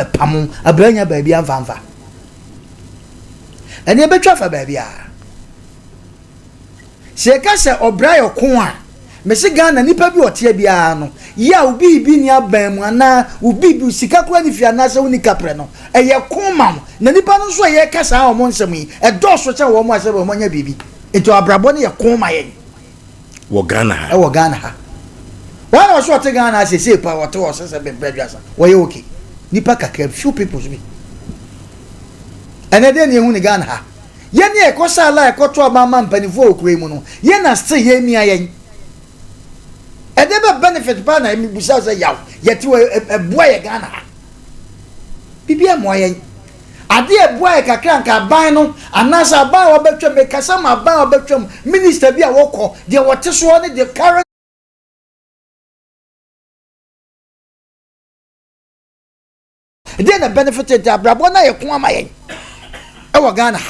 pam abranya baabi amfanfa ene betwa fa baabi a se ka se obrayo ko a mesi Ghana nipa bi ote bia no ya ubi bi ni aban mu ana ubi bi sika kura ni fia na se uni kapre no eye ko mam na nipa no so ye kasa a omo nsem yi e do so che wo mo ase bo mo nya bibi eto abrabo ne ye ko ma ye wo Ghana ha wo Ghana ha wana so ote Ghana se pa wote wo se be bedwasa wo ye okay nipa kakra few people so bi ene de ne hu ni Ghana ha ye ne e ko sala e ko to mama mpanifo okure mu no ye na still ye mia ye edebe benefit pa na mi busa say yaw yeti boy Ghana bibia moye ade boy kakra nka ban no anasa ban obetwem be kasa ma ban obetwem minister bi a wokọ de wote so ne de current de na benefit de abrabo na ye ko amaye e wo Ghana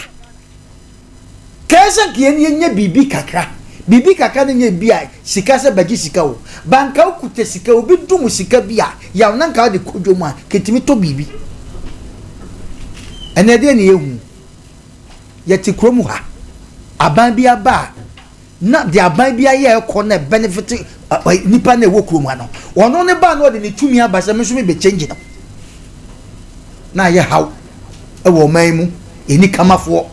kesa kiye nye bibi kakra bibi kaka ne bia sika se bagi sika o banka okuta sika obi dum sika bia ya na nka de kodwom a ketimi to bibi ene de ne ehu yeti kromu ha aban bia ba na de aban bia ye ko na benefit nipa na ewo kromu no ono ne ba no de ne tumi abasa me so me be change no na ye haw ewo man mu eni kamafo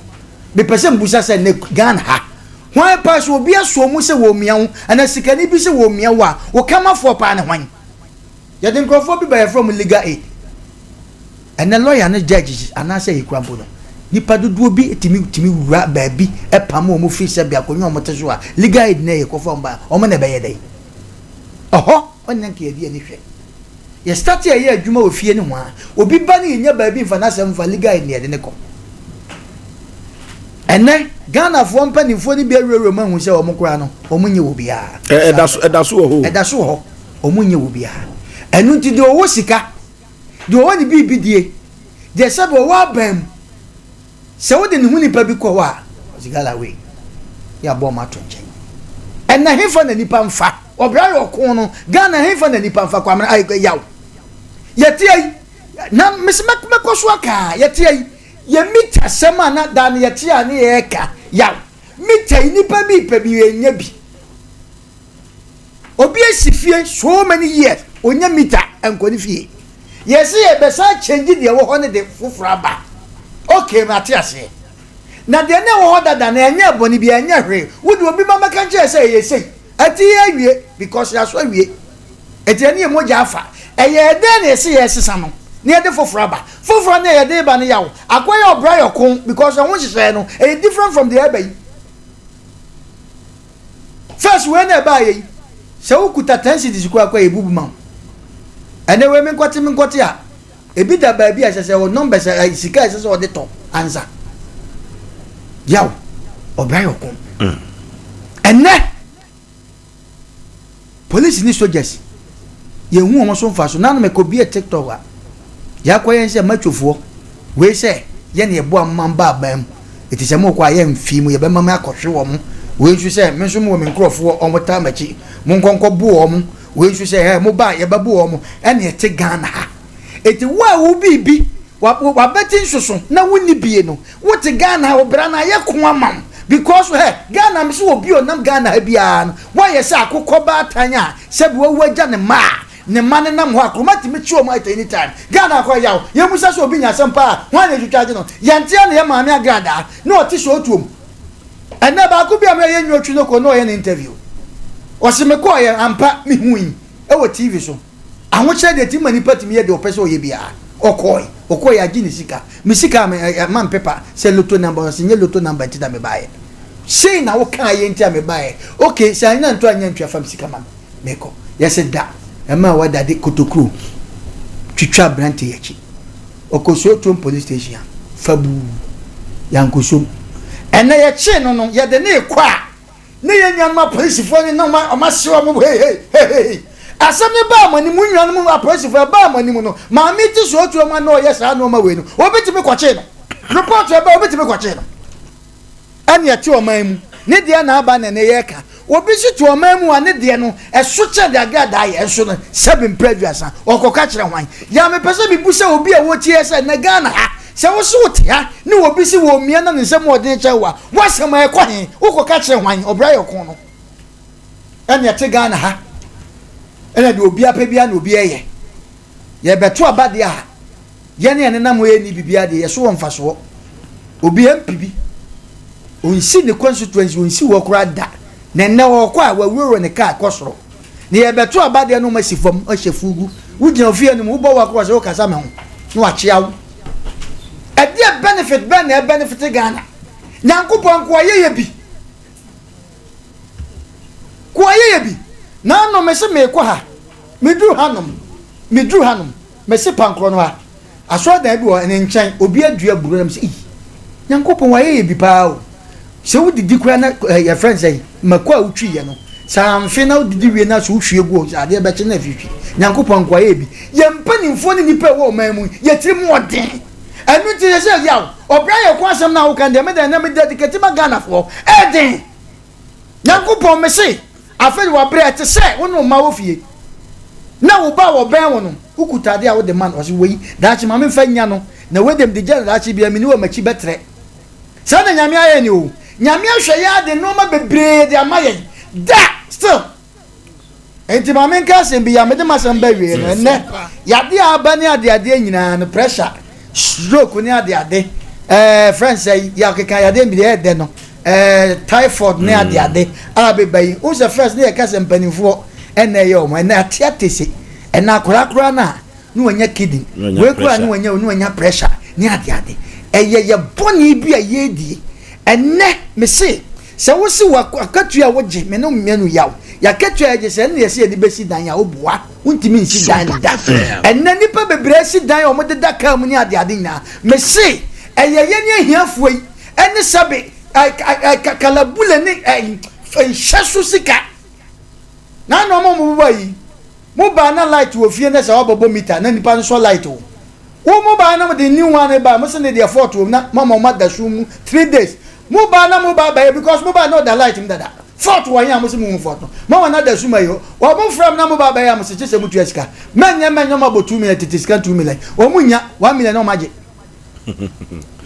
be pese mbusa se ne Ghana ha why pass will be a so much a woman and a sick be a woman or come up for a pan wine. You didn't go for by from legal aid. And the lawyer and the judges and I say, Crampo. Nipa do be to me rat baby a pamo fish a biacono motazua legal aid nay conform by Omana Bay a day. Oh, one yankee anything. You start here, yeah, you know, if you anyone will be banning in your baby for Nasam for legal aid near the nickel. And then Ghana for penny for the burial Roman who say Omocrano, Omunya will be a. That's all. Omunya will be a. And not to do Osika. Do only be BDA. There's several wabam. So didn't win Pabico wa. Was Galloway. Ya bomb my trench. And the Hiffon and Nipan fa. Or Briar Corno, Ghana Hiffon and Nipan fa. I go yaw. Yet, now Miss Macoswaka, yet. Ye mita sema na dan ye tia ne eka yaw mita nipa bi pebi enya bi obi asifie so many years onya mita enkoni fie ye se ye besa change de wo ho ne de fufura ba okay mate ase na de ne wo ho dada na enya boni bi enya hwe wo de obi mama kan che se ye sei ati awie because ya so awie eti ene mo ja afa eye de ne se ye sesa no near the fufra near the ban yaw acquire Briar Con because I want to say no a different from the abbey. First, when I buy so could attend this quite a boob mount. And the women got him in Cotia. A bit of baby as I say, or numbers I see guys or the top answer. Yaw or Briar Con. And then police needs to guess. You won't so fast, so none me could be a TikToker. Yakwaye se matwofo we se ye ne ebo amamba abam eti se mo kwa ye mfi mu ye be mama akohwe wo mo we nsu se me nso mo me nkrofo omota machi mo nkonko bu wo mo we nsu se he mo ba ye ba bu wo mo ene ete Ghana ha eti wa wo bibi wa beti nsoso na woni bie no wo te Ghana wo bra na ye ko amam because he Ghana me so obi onam Ghana ha bia no wa ye se akokọ ba atanya se bi wo agya ne ma ne mane nam ho akroma timi chi o mo at any time Ghana kwa yaw ye musa so obi nya sampa ho na twitwaje no yante na ye maame agrada na oti so otuom ene ba ko bia me ye nwotwi no ko no ye interview o se me ko ye ampa me huin e wo TV so ahoche de ti mani patimi ye de opeso ye bia okoi agi ni sika me sika man paper se lotto number se nye lotto number ti da me bae sei na wo kan ye ntia me bae okay se anya nto anya ntwa fam sika man meko yes da ema wada de kotokru twitwa brante yachi okoso to police station fabu yankoso ena ye chi no ye de ne kwa ne ye nyanma police fo ni no ma sewa mo hey asem ne ba mani mu nwan mu police fo ba mani mu no ma mi ti so to ma no ye sa no ma we no obetimi kwache no report e ba obetimi kwache no anya ti o man mu ne dia na aba na ne ye ka obi si to mamu ane de no eso che de agada ye so no 7 previousa okoka kire hwan ya me pese bi bu se obi a wo tie se na Ghana ha se wo so te ha ne obi si wo mia na nsem ode che wa wasem e kwa he okoka kire hwan obra ye ko no ene te Ghana ha ene de obi apabia na obi eye ye beto abade ha ye ne ene na mo ye ni bibia de ye so won faso obi MPB onsi ne constituency onsi wo kura da na nna wo kwa wa wuro ne ka akosoro ne ye beto abade no masifam ahyefugu wugina ofie no wo bo wa kwa se wo kasa me ho no achiawo e dia benefit ben na benefit Ghana nyankopon ko ye bi ko ye bi na no me se me ko ha medru hanom me se pankro no ha aso da bi wo ne nchen obi adua buru na me se nyankopon wa ye bi pa o se wo didi kura na your friends say makwa utwi ye no samfe na didi wie na so hwie go ade be che na fifi nyankopon kwa ye bi ye mpanimfo ne nipa wo mamu ye tiri mu oden anu ti ye say yaw obra ye kwa asem na wo kan de me da na me dedicate ma Ghana for eden nyankopon me say afeli wa bre ate say wo no ma wo fie na wo ba wo ben wo no ukutade a wo de man wo se we da chi ma me fa nya no na we dem de gel da chi bia me ni wo machi betre sa na nyame aye ni o nyame ahwe ya de no ma bebre de amaye da still enti ma men ka sem bia me de masam ba wie no ne ya de abani ade nyina no pressure stroke ni ade friends say ya keka ya de bi de no typhoid ni ade abebai o se first ne ka sem panifo ene ye o ma na atiatese ena akora na no anya kidney we kura no anya pressure ni ade ye boni bi a yedi enne me se wo si akatua wo je me no mmenu yaw ya katua je se ne ye se ni besi dan ya oboa untimi nsi dan da enne nipa bebre si dan o mo de daka mu ni ade nyina me se ye ni ahiafo yi enne sabe kalabule ni hyeso sika na no mo bo yi mo ba na light wo fie na se obobo meter na nipa so light o wo mo ba na mo de new one ba mo se ne de photo na mama ma da su mu 3 days mo ba na mo ba because mo ba no da light mi da photo wa ya mo se mu photo mama na da su mayo wo mo from na mo ba ya mo se che se mu tuasika menya ma bo 2 million titisika 2 million wo mu nya 1 million no maje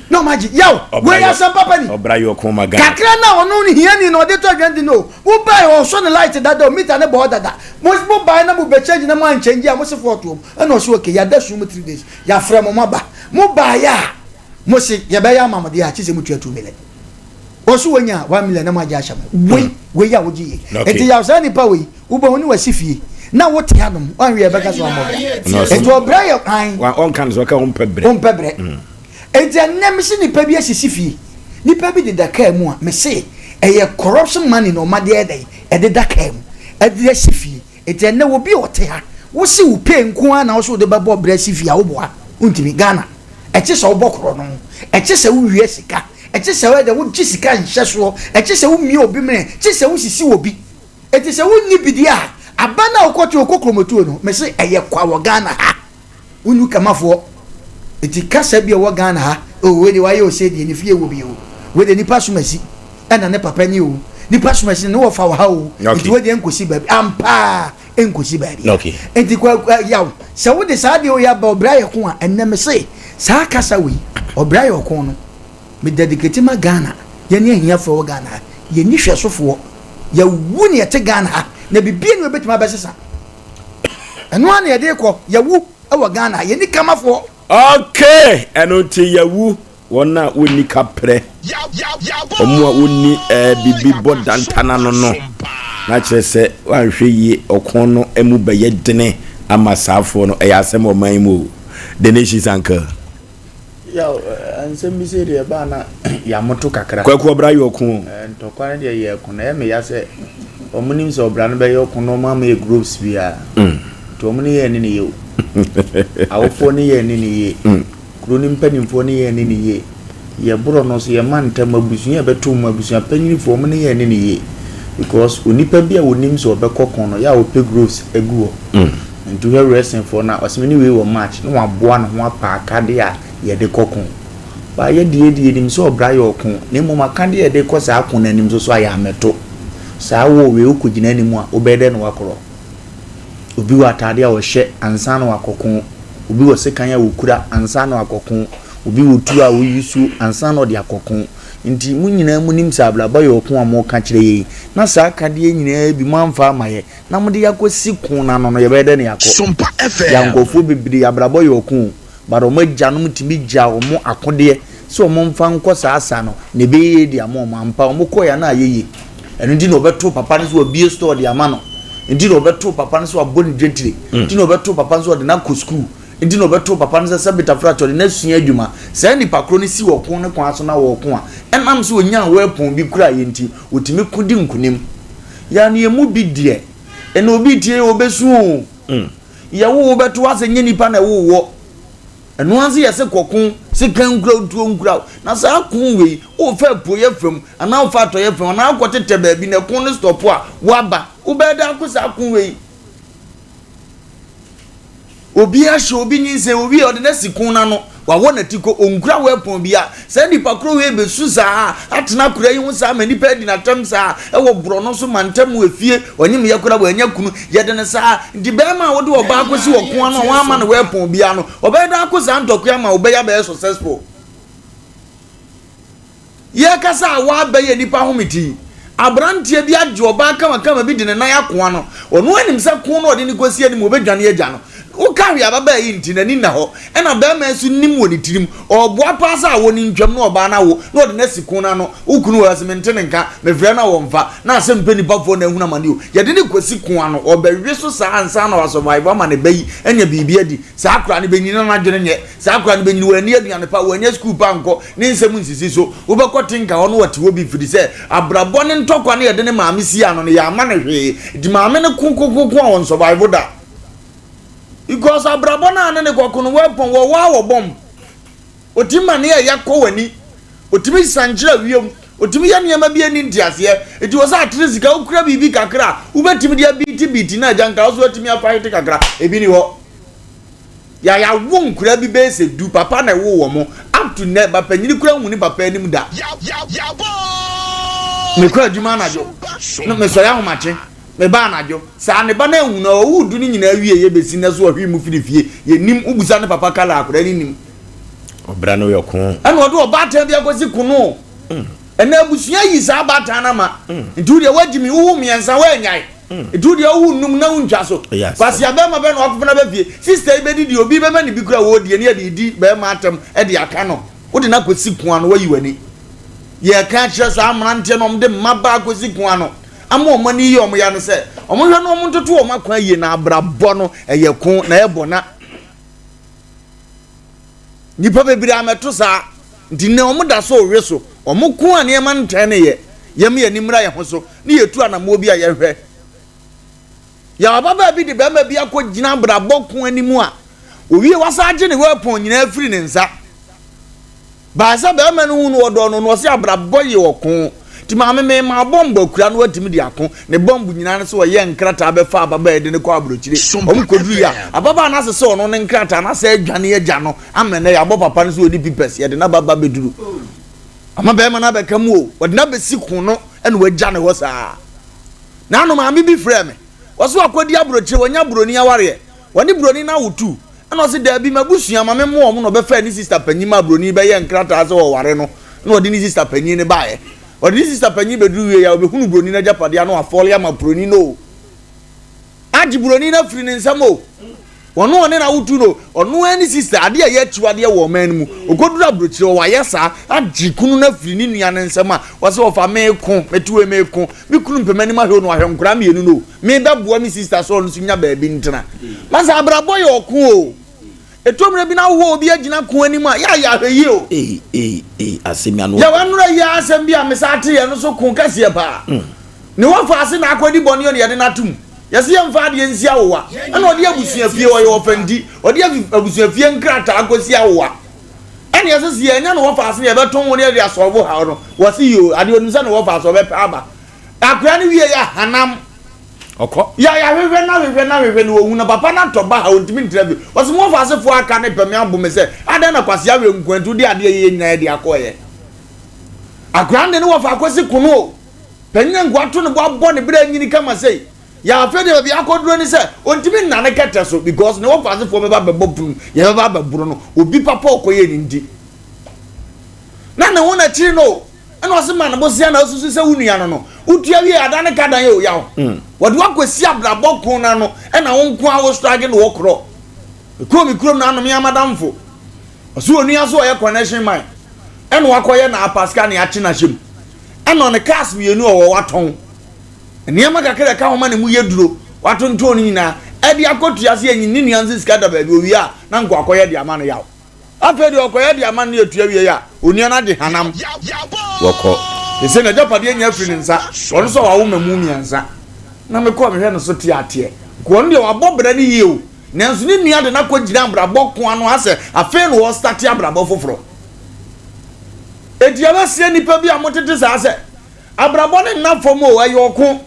no maji yaw we ya Asem papa ni obra yo ko magana kakra na wono ni hia ni no de to adwandi no wo buy o so ne light da do meter ne bo dada mo buy na mo be change na mo an change a mo se photo e no so okay ya da su mu 3 days ya fra mo ba mo buy ya mo se ya be ya mama de a chi se mu 2 million o so wonya 1 million na maji asha we ya wo ji enti ya so ni pa we wo bo ni wasifie na wo te hanom wan we be ka so mo enti obra yo kan on kan so ka on pebre enti anem si nipa bi asisi fie nipa bi de daka mu a me se eye corruption money no ma de ede daka mu ede asifie enti ene wo bi ote ha wo si wo pe nko a na wo so de babo bra asifie a wo boa untimi Ghana eche se wo bokoro no eche se wo wie sika eche se wo de wo gi sika nhye so eche se wo mi obi mre eche se wo sisi obi eche se wo ni bidia abana okoto okokromotuo no me se eye kwa wo Ghana ha unu kamafo eti kasa bia wo Ghana ha o we de waye o se de ni fie wo bi o we de nipa sumasi ana ne papa ni o nipa sumasi ne wo fa wa ha o eti we de enkosi ba ampa enkosi ba ri okay eti kwa yaw se wo de sa de o ya ba obra ye ko a enne me se sa kasa we obra ye ko no me dedicate ma Ghana ye ne ahia fa wo Ghana ye ni hwesofo ya wu ne te Ghana ha na bibie ne obetima ba sesa eno ana ye de ko ya wu e wo Ghana ye ni kamafo okay enoti yawu wona woni kapre omwa woni bibi bodantana no na kyerese wanhwe yi okon no emu beye dene amasafo no Asem oman mu the nation's anchor yaw ansem bi se de ba na ya moto kakra kwaku obra yo okon ntokwa de ye ekon na me ya se omunim se obra no be ye okon no ma me groups bia to omuni ye ni ye awofo ni ye ni ye kronim panimfo ni ye ni ye ye bro no so ye manta mabusu ye beto mabusu panimfo mo ni ye ni ye because onipa bia wonim so obekokon no ya ope groups eguo ntu he wrestling for na osmeni we wo match no aboa no ho apa akade a ye de kokon ba ye die nim so obra ye okon ne mo makade ye de kosa akon anim so so aya meto saa wo we ukugina ni mu a obede no wakoro obi wa atade a wo hye ansa no wakokon obi wo sekan a wo kura ansa no wakokon obi wo tu a wo yusu ansa no de akokon nti mu nyina mu nim sabla ba yo ko amo ka kire yi na saa kade nyina bi manfa amaye na mu de yakosi kun na no ye bede ne yakọ Sompa FM yankofo bibiri abrabo yo kun baro mo gyanum timi gya o mo akode so mo mfa nko saasa no ne be ye di amo mampa o mo koya na ayeye enu ndi no obeto papa ne so obie store di ama no ndi no obeto papa ne so aboni dwetire ndi no obeto papa ne so de na ko school ndi no beto papa no se beta fracture na sua adwuma se ni pakro ni si wo kon ne kon aso na wo kon a enam so onya wo epon bi kura ye nti otimi kudi nkunim ya ne emu bi die ena obi tie obesu ya wo beto ase nye nipa na wo eno anse yese kokon se kan kura tuo nkura na sa kon we o fa po ye fam ana o fa to ye fam na akotete ba bi na kon ne stop a waba ubeda akosa kon we obi ahye obi nyinse obi odene sikun na no wa wona tiko onkura wepon bia se nipa kro we besu saa atena kura yi hu saa manipa di na tam saa e wo bro no so mantem efie onyim ye kura wa anya kunu ye de ne saa di be ma wo de oba akosi wo kon no wa ma na wepon bia no obeda akosa ntokua ma obeya be successful ye kasa wa be ye nipa homiti abrantie bi agye oba kama bi de ne nan akoa no ono anim se kon no de ni kosi anim obedwane ye gya no o carry ababa yi ntinani na ho e na ba ma su nim woni tirim oboa pasa woni ntwam na oba na wo na ode na sikuna no ukunu wa sementene nka mefre na wo mfa na Asem Mpe Nipa fo na ehuna mane o ye de ne kosi kun no obehwe so sa ansa na wa survive ma ne bayi enya bibia di sa akura ne benyina na adwene nye sa akura ne benyina wani aduane pa wani school pa nko ne nsem nsisi so wo be kotinka ho no wate wo bi firi se abrabo ne ntokwa ne ye de ne maame si ano ne ya ma ne hwe di maame ne kunkukun on survive da because abrabona na ne kokunu weapon wo bomb otima ne ya kowani otimi sanjira wiem otimi ya niam bia ni ntiase eti wo sa atrisika ukura bibi kakra ubetimi dia biti na janka wo so otimi afight kakra ebi ni ho ya won kura bi be se du papa na wo wo mo up to ne ba panyini kura hu ni papa anim da me kura djuma na jo no me so ya ho mache me ba na jo sa ne ba na hu na o du ni nyina wie ye besi na so ohwi mu firifie ye nim ubusa ne papa kala akura ni nim obra no yo kon ana odo ba tan bia gosi kunu ena abusuya yi sa ba tan na ma ntu de wagimi wu miensa wa nyai ntu de wu num na untwa so kwasi aba ma be na okofuna ba fie sister ibe di obi be ma ni bi kura wo die ne ya di be ma atam e de aka no wo de na kosi kun ano wayi wani ye ka kire so amrante no mde maba kosi kun ano ama omani yi omo ya no se omo hwe no omo ntoto omo akwa yi na abrabo no eye kun na ebo na nipa bebiri ameto sa ndine omo da so owe so omo kun ane ma ntane ye yem ye nimra ye ho so ne yetu anamo bi a ye hwe ya baba bi de be ma bi akogina abrabo kun animu a owie wasa age ne wapon nyina afiri ne nsa ba sa be ma no hu no odo no no se abrabo ye okun ti ma me ma bomba kura no watimi di akon ne bombu nyina ne so ye nkrata be fa baba e de ne kwa abrochire omu koduru ya ababa na se so no ne nkrata na se adwane ye gya no amene ya bo papa ne so oni pipes ye de na baba beduru ama be ma na be kam o wode na be sikun no ene wagya ne ho saa na no ma bi frɛ me woso akodi abrochire wonya broni aware woni broni na wotu ana se da bi mabusua ma me mo omo no be fa ni sister panyima broni be ye nkrata se wo ware no na wodi ni sister panyi ne baaye odi sister panyi beduru ya obehunu broni na japade ano afole ama broni no agi broni na firi ne nsamo wono one na wutu no ono ani sister ade ya chiwade wo man mu ogoduru abrochire wo wayesa agi kunu na firi ni nua ne nsama wose wo fa meko metuwe meko bi kunu mpemani ma hwe no ahwenkura mienu no me beboa mi sister so no sunya ba bi ntena masa abrabo ye okun o etomre bi na wo obi agina kun ani mu ya hweyi o asemi anu ya wanura ya asem bi amesate ye no so kun kase pa ne wo fa ase na akwadi boni o ne ye na tum yesi ye mfa de nsia wowa ana odi abusua fie wo ye ofandi odi abusua fie nkrata agosi awowa ene yesi ye nya no wo fa ase ye beton wo ne de asobo ha no wo si yo ade onimsa no wo fa aso be aba akura ne wie ya hanam okọ ya hwehwe no wo na papa na toba ha ontimi ntrabi wo se mo fa ase fo aka ne peme abo me se ade na kwase awe nkwantu de ade ye nyina de akoye akura ne wo fa akosi kuno penyan gwato ne bo ne bra nyini kama sei ya afede be akoduro ni se ontimi nane kete so because ne wo fase fo me ba bebo brum ye ba baburo no obi papa okoye ni ndi na ne wona chiri no ena o se ma na bo sia na osusu se wunu ya no utua wi adane kadan ye o yawo wode wakwasi abrabọ kun na no ena wo nko a wo strage no wo kro mi krom na no me amadamfo oso onu ya so ye connection mine ena wakoye na apaska na ya chi na shem ena on cars mienu o waton eniama kakere ka homa ne mu yeduro watonto ni nyina edi akotu ase enyi ni nuances kada ba bi owi a na nko akoye de ama no yawo afedi okoye de ama no etua wie ya onua na de hanam woko ese na japade nya afiri nsa ono so wawo mamu miansa na me ko me hwe no so tie atie ko no de wabobra ni yie o nanso ni nua de na ko gira abrabọ ko ano ase afi no wo start abrabọ foforo ediaba sie nipa bi amotete sa ase abrabọ ne na fom o ayo ko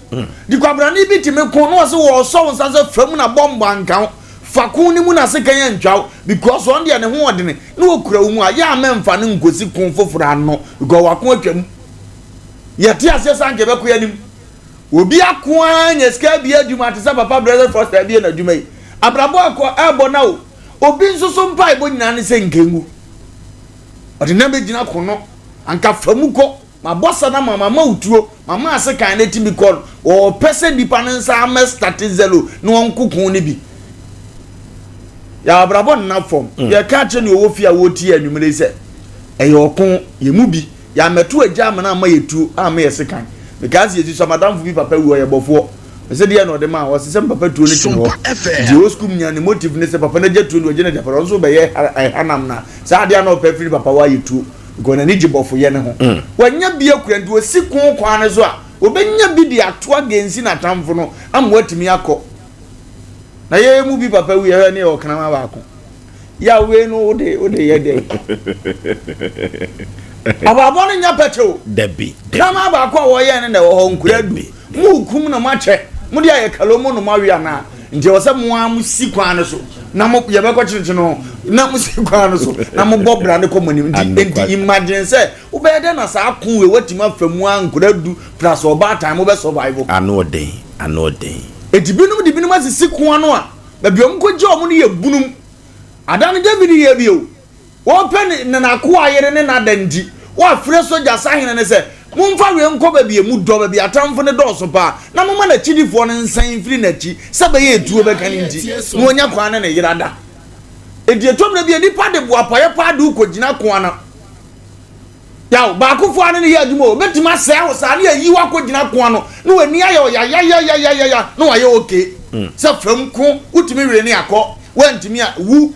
di kwabra ni bi time ko no se wo so nsa se fam na bombo ankan fakun ni mu na se kan ya ntwaw because on de ne ho odene na okura wo mu a ya amemfa ne ngosi kun foforo ano go wakon atwam yati ase sanke be ko yanim obi akoa nya ska bi aduma te sa papa brother first bi na aduma yi abrabọ akọ ebo na o obi nsoso mpa ebo nyina ne se nkengu odina be gina kono anka famuko ma bossa na mama utuo mama ase kan na timi call o pese dipa ne nsa am start zero no onkukun ne bi ya abrabọ na form ya ka che ne owo fi a woti anwumere se eye okun ye mu bi ya metu agya amana ama yetu ama yese kan because ye so madam fu bi papa wu ye bofo se de no de ma wo se papa tuo ne timo di o school nya ne motive ne se papa na gya tuo no gye ne gya paro so be ye hanam na sa de na papa fi papa wa yetu go na ni gibofo ye ne ho wanya bi akura ndi o si kun kwa ne so a obenya bi di ato agensi na tamfo no am watimi akọ na ye mu bi papa wu ye ne o kana ma ba ko ya we no ode ye de ababo ne nya pecho debi kama ba ko wo ye ne na wo ho nkura du mu kum na ma che mu dia ye kalomo no ma wi ana nje wo se mu am si kwan ne so na mo ye be ko chichi no na mu si kwan ne so na mo bobra ne ko mani ndi imagine say wo be de na sa kun we watima famu an nkura du plus oba time wo be survive ano den etibinum dibinum asisi kwan no a ba biom ko je omo ne ye bunum adan David ye bio wo pen na ko ayere ne na dandi wo afre soja sahene ne se mumfa we nko ba bie mu do ba bia tamfo ne do so pa na mama na chidifo ne nsan firi na chi saba ye etuo be kan ndi no onya kwan ne yerada edietom na bia nipa de bo apaye pa de ko gina kwan na yaw ba ko fo ane ne ye aduma o betima se wo sa ne yi wa ko gina kwan no wani ayo ya no wa ye okay se fam ko utimi we ne akọ wantimi a wu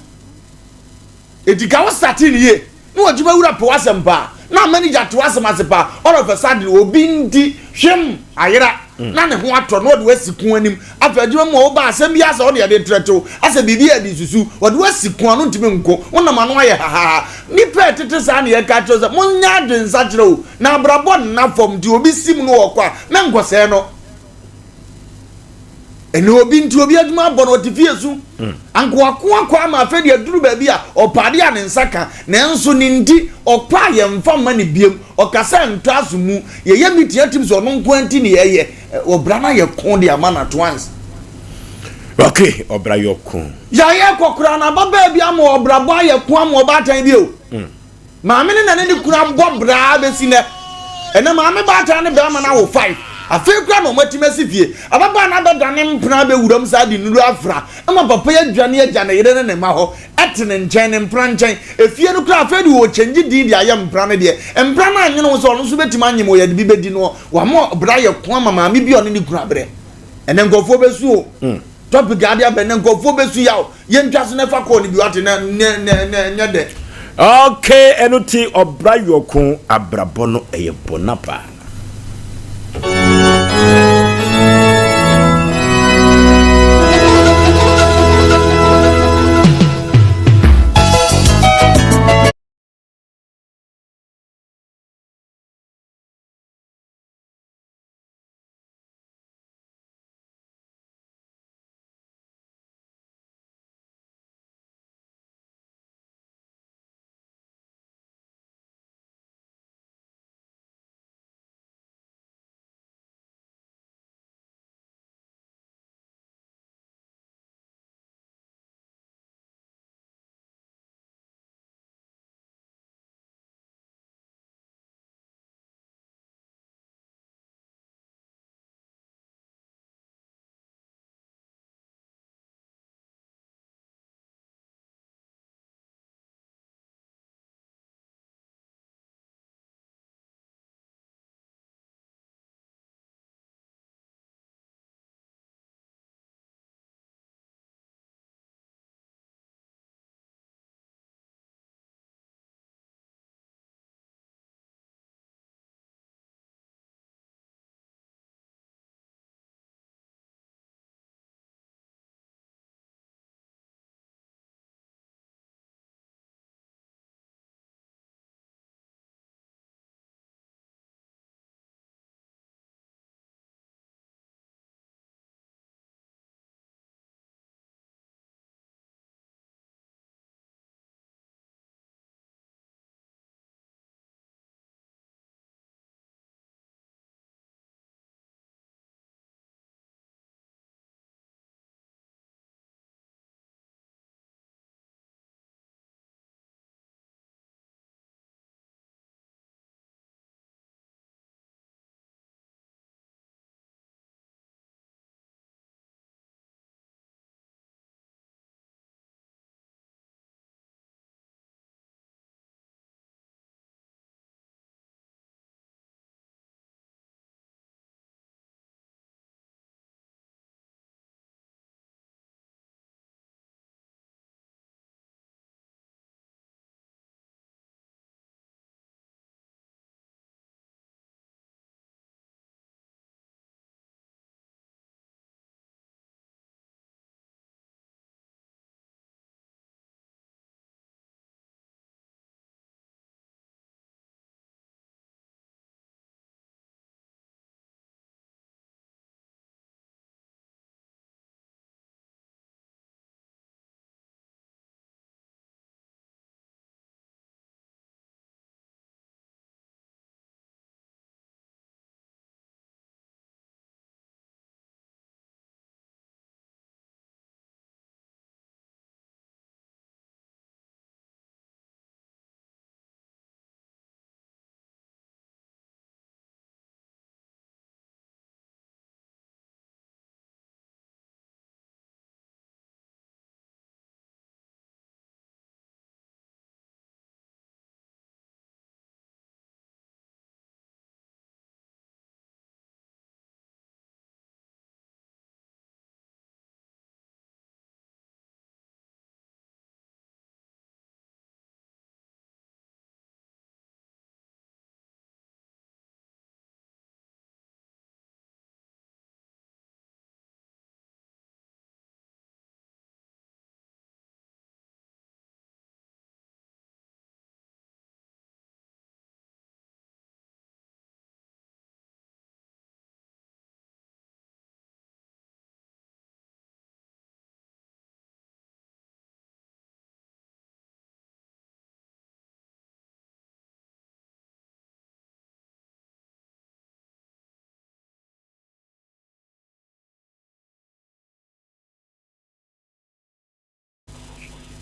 edika wo start ne ye no wajuma wura pe wasem pa na manager to Asem Asepa all of a sudden obi ndi hwem ayera na ne ho ato no de wasikun anim afadwuma mo wo ba asem bi asa o de treto asa bibi adi susu o de wasikun anu ntime nko wonam anu aye ha ni pe tete sa na ye ka choza mo nya adwensa kire o na abrabọ na fom di obi sim no okwa na nkose no ene obi nti obi aduma bọ no tifie su anko akwa ma afedi aduru ba bi a opade a ne nsaka na enso ni ndi okpa ye mfa ma ne biem okasa nto azumu ye ye mitia tim so no nko anti ne ye obra na ye kon de ama na twans okay obra yo kon ya ye kokura na baba bi ama obra bo ye kon ama obatan bi o ma me ne na ne kura bo bra be si ne ene ma me ba tan ne be ama na wo 5 afekura no matimasi fie ababa na badane mpena be wuram sa di nuru afra ama papa ya dwane ya jane yere ne ma ho etene nchen ne mpra nchen efie no kura afedi wo chenji di dia ya mpra ne de mpra na anyi no so no so betima anyi mo ya bi bedi no wa mo bra ye ko ama ma mi bi oni ni kura bre ene ngofo besu o topic adia be ne ngofo besu ya ye ntwaso ne fa ko ni bi wate na nya de okay enuti obra yokun abrabono eye bonapa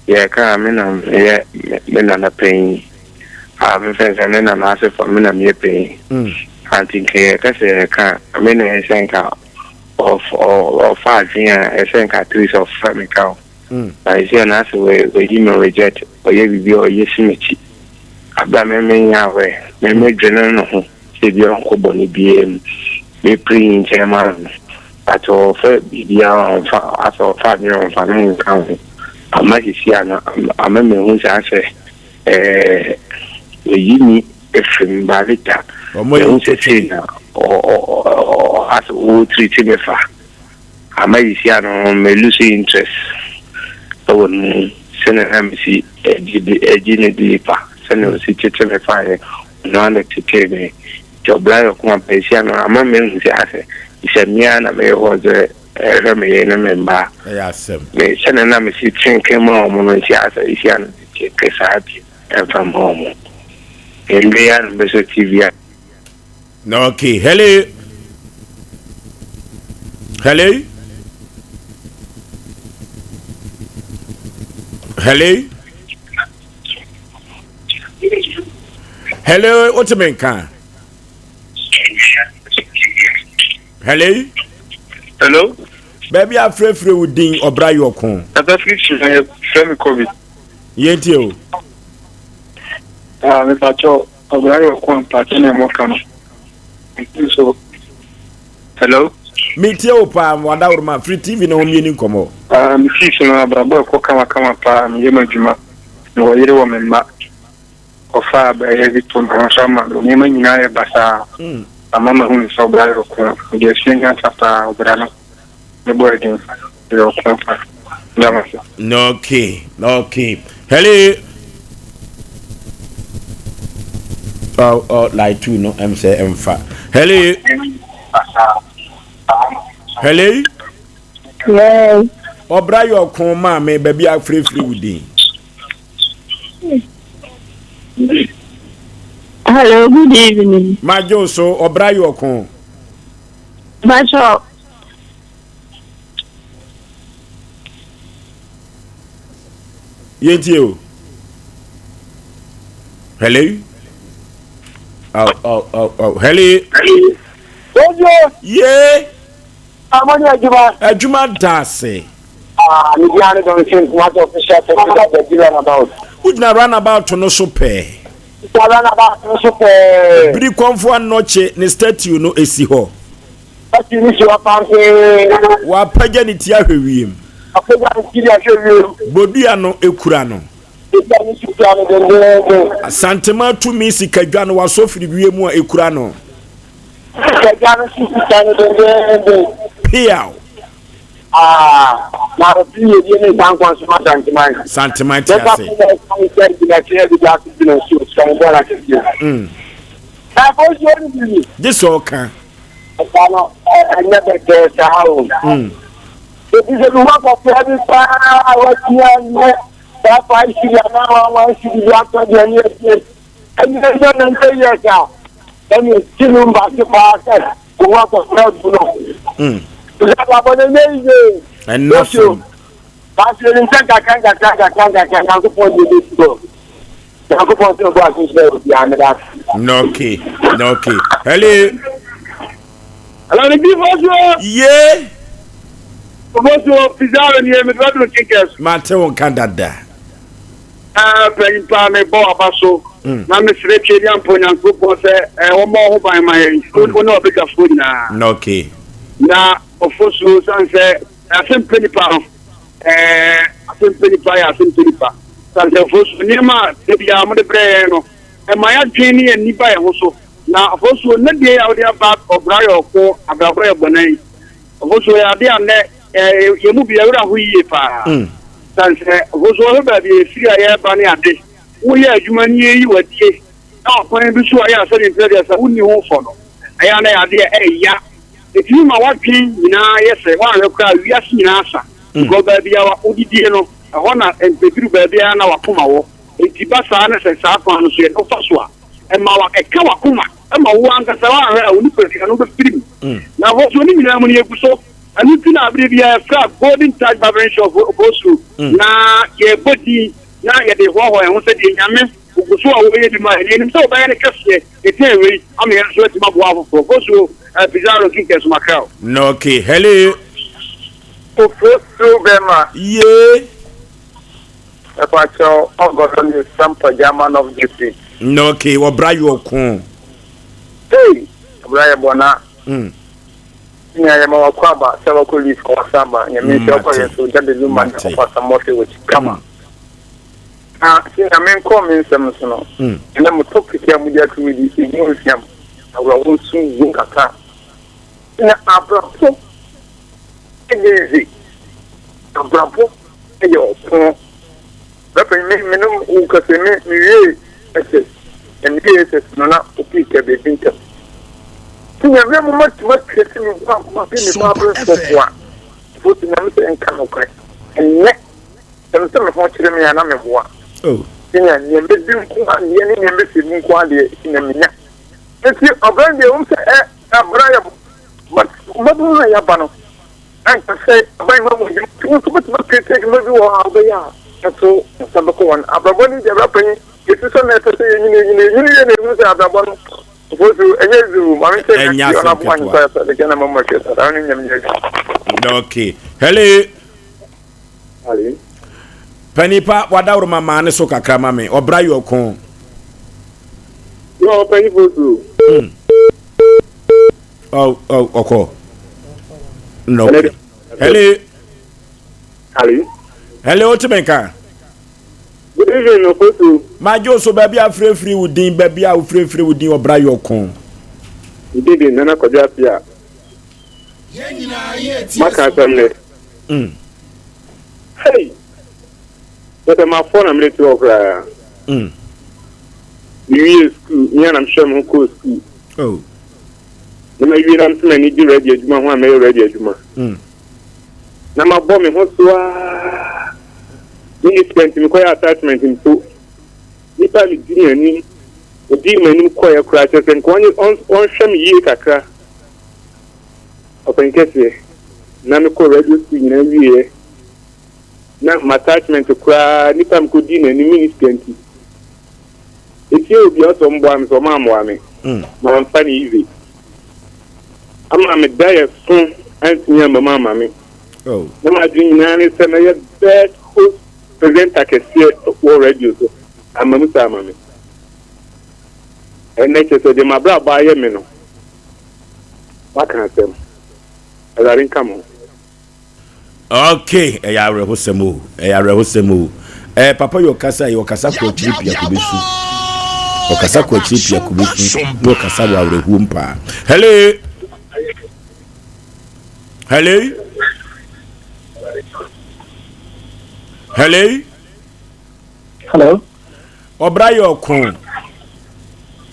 Yeah, come in on a pain. I'm fencing in an answer for me and me pain. I think I can't. I mean, I think of 5 years, I think at least of family count. I see an answer where you may reject or you be or yes, Michi. About me, away, me general, said your uncle Bonnie BM, me pre in Chairman. At all, for beyond as of 5 years of family county. I might see an amendment whose answer, the Yini, if Barita, or as who treated me for. I might see an may lose interest. So, send an embassy, a genie deeper, send a city to me fire, no to tell me. Your blind of one patient, amendment whose answer. He said, "Miana may was a member." Yes, me send a name. She came home when she asked if she had and from home. In the end, Mr. TV. No, okay. Hello. Hello. Hello. Hello. What's the main car? Hello. Hello. Baby, I'm free with Ding or Brayo Con. That's a friend COVID. Yentio. Mr. Cho, Brayo Con, Platinum Mokano. So, hello. Meteo Pam, one hour my free TV no meaning come up. Season of Brabo, Kokama, Pam, Yemajima, no other woman, or far by every tone of Sama, Yemen Naya Basa. A mama who is so bright, the exchange after Obrano, the boy again, no, okay, okay. Hello. Oh, like two, no, I'm saying, hello. Hello. Yes. Obrayo Koma, may baby, I'm free with Ding. Hello, good evening. My Joso, Obrayo Con. Macho. Yentio. Hello. Oh, hello. Yeah. I'm on a Juma Dase. I don't think what of the shop about. Would not run about to no so pay. Run about no so pay. Bri comfort noche, ne statue no esi ho. What you need your family? Wa paganity ahwewiem. I forgot Bodia no ekurano. Santema to me sikadwa no waso firi wiemu a ekurano. Piao. Now the you down Sentiment. This all can. I never guess how. It is a work of every power. That's why she is now one she is after the year. And you don't say yourself. Then you still him back to pass. The work of God. And nothing. That's the intent I can't support you this go. No okay. Hello. Hello, the yeah. Supposed to preserve and hear me to tickets. Mateo Candada. Playing Pame Boabaso. Mamma Srechian Ponan football say, one more by my food will not be a food now. No okay. Now, of course, and say, Asem Mpe Nipa. Asem Mpe Nipa, Asem Mpe Nipa. So, for Nima, the Amade Breno, and my Jenny and Nipa also. Now, of course, not the idea about Obrayo or Abrabra Bonnet. Of course, we are there. You move around who you are. That's was all about the CIA Bunny at this. We are human you were here. Oh, when you saw I said in place, I wouldn't you follow. I am the idea, yeah. If you are watching, yes, I want to cry, yes, Nasa. Go baby, our Udino, I want to and the group baby, and our Kumao. It's the Bassanas and Safan, no Faswa. And Mawa, a Kawakuma, and my one Casawa, I will put another film. Now, what's your name when you so? ani tina abiri bia fra golden touch barber shop Oforisuo na ye body na ye de ho e ho se de nyame ugusu a wo ye di ma ni so ba ye ne kase e tie we am ye so ti ma bo afofo Oforisuo bizarro kinkes macau no okay hello Oforisuo bema ye Epacho ogodon is Sompa German of GP no okay wo bra yo kun hey Brian Bona ya ma kwa ba sawa ko lis ko samba ya mi se ko yeso da de zuma ko pasa mote with kama singa men ko men sem so no na mo topic ya mu dia tu di igno siam awra won sun yin kaka na abrapo easy abrapo yo ko da pe me no u ka se me ye ese en ye no na o pi ke be binta tinha mesmo uma cresce uma palavra só vou te não sei em cano kai né eu não me vou tirar minha na memória tinha nem me dim com a nem me sim com a de na minha esse abrange é abraia mas não é abano antes sei vai vamos tu cresce que me viu a abraia então sabe com a abraboni de abraia isso só não é você não sei abraboni Oforisuo enyezu mami se na ona bu anyi so de kana mama ke sa ani nyam nyam okay hello ali Penipa wadawro mama ne so kakra mame obra yo kon yo Oforisuo oko no hello ali hello otimenka good evening Oforisuo majo so baby afrefri wudin baby afrefri wudin obra yo kon idide nana koja pia maka tele hey but my phone am late over you school me and I'm sure mo ko school na you am tell me di ready aduma ho am ready aduma na ma bo me ho so ni spent me koy attachment into nipa mi di ani odi mani koy akura tesen ko on hwam yi kakra open kese na me ko radio school na wiye na ma attachment kura nipa mi ko di na ni minister eti obi oso mbo am so ma mo ame ma mfa ni ive ama me dai so antinya mama mame na ma di nyina ni se na ye best host presenter kese o radio so amamu sa amame ene so de mabra ba ye me no maka asem alarin kamo okay ya rehosemu papa yo kasa ko tripia kubesu o kasa ko tripia kubesu no kasa wa rehu mpa hello Obrayo kon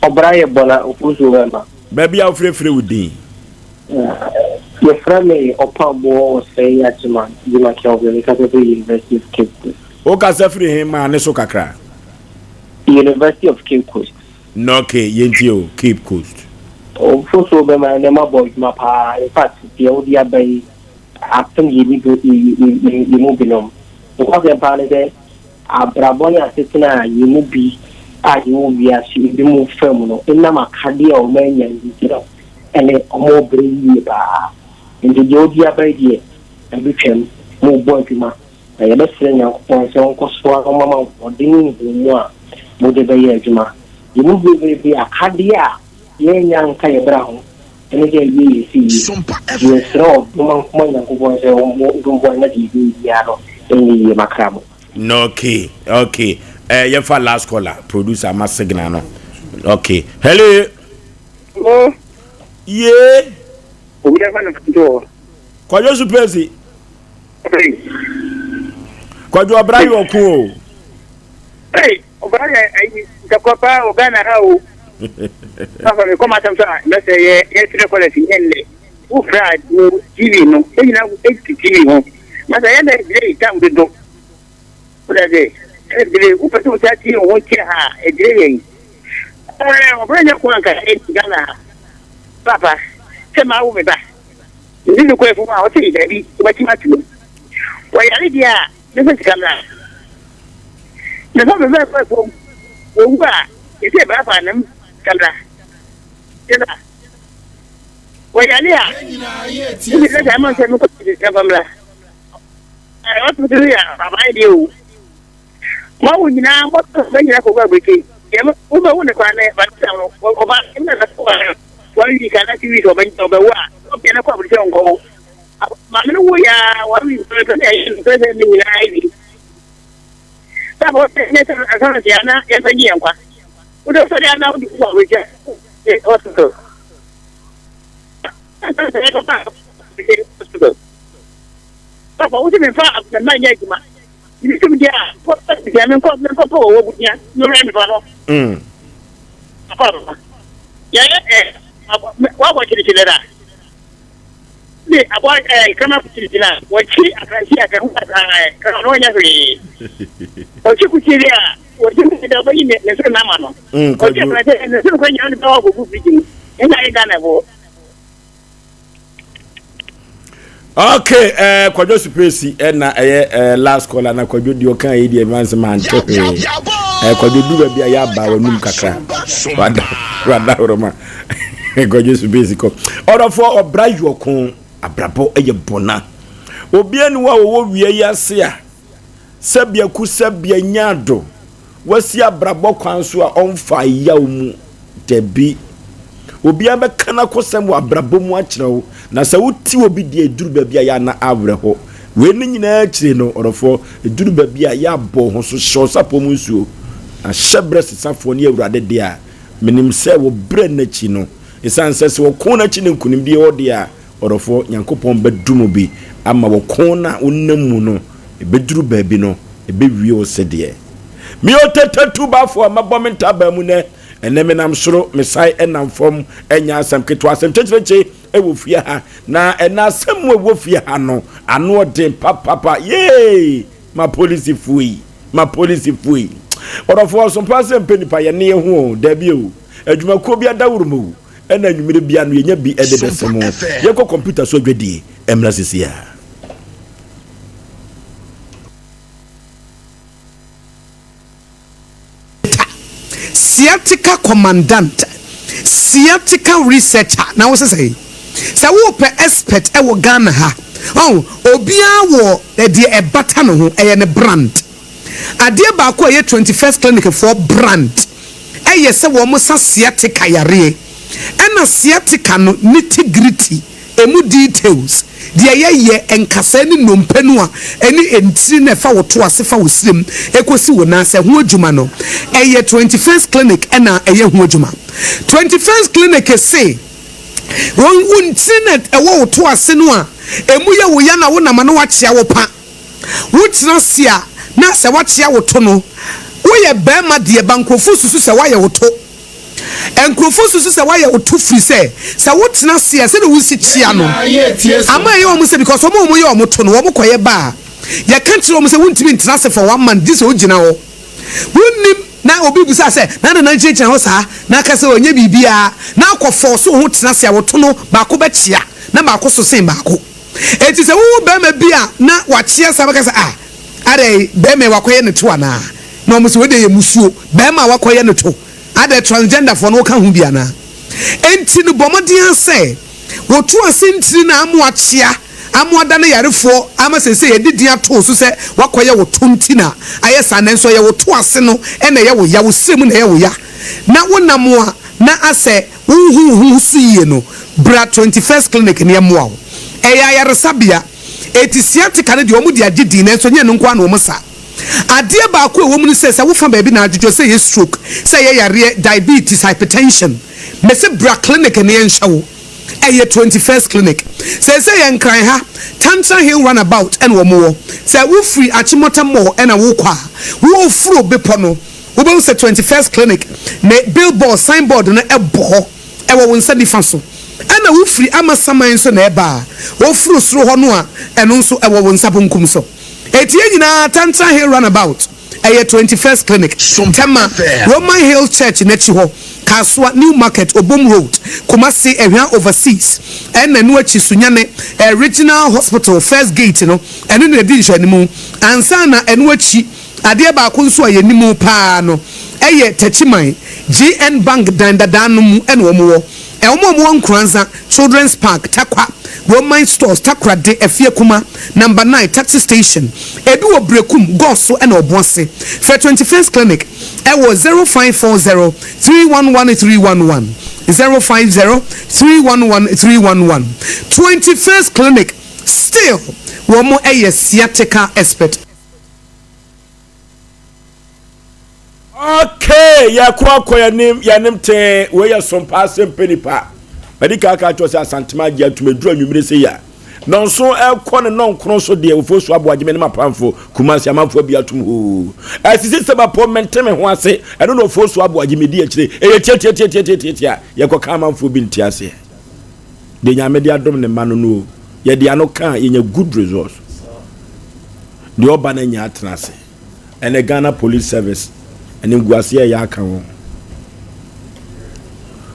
Obraye bona Oforisuo ma baby afrefre wudin your friend Opamo Osei Yaw Aboagye University of Cape Coast o kasa free him ma ne so kakra University of Cape Coast no okay yentio Cape Coast Oforisuo be ma ne ma boy ma pa in fact the odia bay after you move binom because the pa ne abraboni asetena yimu bi ayimu bi asi bi mu fam no ina makade o manya ndiro ene omo breyi ba ndi jodi abadie abitwem mo boy pima ya besre nya ko so ko so a mama odin mu a mo de be adwuma yimu bi akade a yenya nka ye bra ho ene je yi si yesro mo nya ko bo se mo bo na di ya ro ene makramo no okay you for last caller producer ma signal no okay hello yeah we have an to kwajo supezi kwajo abrayo ko hey obaga ai takopa ogana hao sasa ni kama tamsa mbese ye tire quality yenle ufra no TV no ina TV ho masa yenda ile tambe do Ode ebile upetu tati wonche ha edire yin obranya ko anka Ghana papa sema wo me ba Ni no ko fu ma o ti da bi o ba ti ma tu. Wa ya ri dia ne se kamera. Ne so be ko o wa e se ba fa nam kamera. Ina. Wa ya ni a. Ni se da ma se mo ko ti kamera. Ai o tu ya baba ide o. Ma wo nyina mo to be nyina ko gba gbeke. Ye mo o ba wo ne kwa na ba ta o ba ina na ko wa wi ka na ti wi so ba to be wa. O bi na ko bu se onko. Ma me wo ya wa wi so to ne ni nyina ai. Ta bo se ne ta na ya na ya sa ni yankwa. O do so ya na o di ko we je. O to. Ta bo o ti me fa na ma nya juma. Ni sim dia, ko ta dia men ko wo bunya. No re mi fa no. Apa. Ya wa bo kiri kiri da. Ni abo kama kiri kiri na. Wa ki akansi aka hu ka no nya fi. O ki ku kiri a, o ti da ba yi ne se na ma no. O ki na se ne se ko nya ni ba wo bu fi ji. Ina ga na bo. Okay, Kwajo Supesi na last caller na Kwajo di okan yi di advance man tepe. Kwajo du ba bia ya ba wanum kakra. Wada roma. Kwajo Supesi ko. Orofo obraju okun abrabo eye bona. Obi anu wa wo wie yase a. Sabia ku sabia nyado. Wasi abrabo kwan so a onfa yaw mu debi. Obi abekana kosem wa abrabo mu akyerewo na sa wuti obi de eduru ba bia ya na awreho we ni nyina akire no orofo eduru ba bia ya bo ho so hyo sapo mu nsuo a hyebre sesafo ne awurade de a menim se wo bre na chi no esanse se wo kon na chi ne nkunim bi ode a orofo nyankopon bedumo bi ama wo kon na onnamu no ebeduru ba bi no ebewie o sede mi otetatu ba fo mabomenta ba mu ne eneme nam soro mesai enam fom enya asem keto asem checheche ewo fie ha na ena asem wo fie ha no ano den papa ye ma police fui orofo Sompa Asem Mpe Nipa ye ne ho da bi o adwuma ko bi adawuru mu ena nwumire bia no yenya bi ededesemo ye ko computer so dwedie emra sisia sciatica commandant, sciatica researcher. Now what's say? So we per expert e wo Ghana ha. Oh, obia wo de e bata no ho e ne brand. Ade ba ko ye 21st clinic for brand. E ye se wo mo sa sciatica yare. E na sciatica no nitty-gritty emu details. Dia ye enkasa ni nompenu a eni entiri na fa woto ase fa wosrem ekosi wona se ho adwuma no eye 21st clinic ena eye ho adwuma 21st clinic say won untinet ewo woto ase no a emu ye wo ya na wo na ma no wakyea wo pa wo tira sia na se wakyea woto no wo ye ba ma de bankofu susu se wa ye woto enkrofo susu se wa ye woto free se wo tira sia se de wo si chia no ama ye o mu se because omo ye o mo to no wo mo koye ba ye kan tire o mu se wontimi ntira se for 1 month this o gina ho wonnim na obi busa se na nchechina ho sa na ka se onye bibia na akofo so ho tira se woto no ba ko ba chia na ba ko so sen ba ko enti se wo ba ma bia na wa chia sa ba ka se are be me wa koye ne to ana na o mu se we de ye musuo be ma wa koye ne to ada transgender for no ka hu bia na enti no bomodian se wotu asentiri na amoachia amoada na yarefo amasese yedidi ato so se wakoye wotu ntina ayesa na nso ye wotu ase no ena ye wo ya wo srem na ye wo ya na wonamo na ase hu suye no bra 21st clinic ne moa eya yaresabia etisiatika ne de omudi agidi na nso nye no nkwa na omsa adie ba ko ewo mu ni se wo fa ba bi na adwodwo se ye stroke se ye yare diabetes hypertension me se bra clinic ne nhyawo eye 21st clinic se ye nkran ha Tantra Hill runabout and wo mo se wo free Achimota mo and a wo kwa wo furo bepo no wo be se 21st clinic ne billboard signboard na ebo e wo nsa difa so ana wo free amasaman so na eba wo furo suro ho no a eno nso e wo nsa bonkum so etie nyina Tantra Hill runabout ɛyɛ 21st clinic tema Roman Hill Church n'akyi hɔ Kasua New Market Obom Road Kumasi ehwan overseas ɛna no akyi sunyane regional hospital first gate no ɛno na di nhwanimu ansa na ɛno akyi adeɛ baako nso a yɛnimu paa no ɛyɛ Tachiman GN Bank dandadan no mu ɛna wɔn wɔ Nkranza Children's Park Takwa Roman Stores Takra de Efie Kuma number 9 taxi station Edu Obrekum Goso and Obonse for 21st clinic was 0540 311311 050 311311 21st clinic still womo a sciatica expert. Okay, ya kwa ya nim te we ya Sompa Asem Mpe Nipa. Medika ka to say Asantema Agye atumeduru anwumire se ya. Nonso ekɔ ne nonkron so de Oforisuo Aboagye me ne mapamfo Kumasi amanfo bi atum ho. Asisi se ba po menteme ho ase eno no Oforisuo Aboagye me di akire. Eye tie ye kɔ ka amanfo bi nti ase. De nyame de adom ne ma no ye de ano kan ye nya good results. De oba na nya atrase. Ene Ghana Police Service and in Guasia Yakao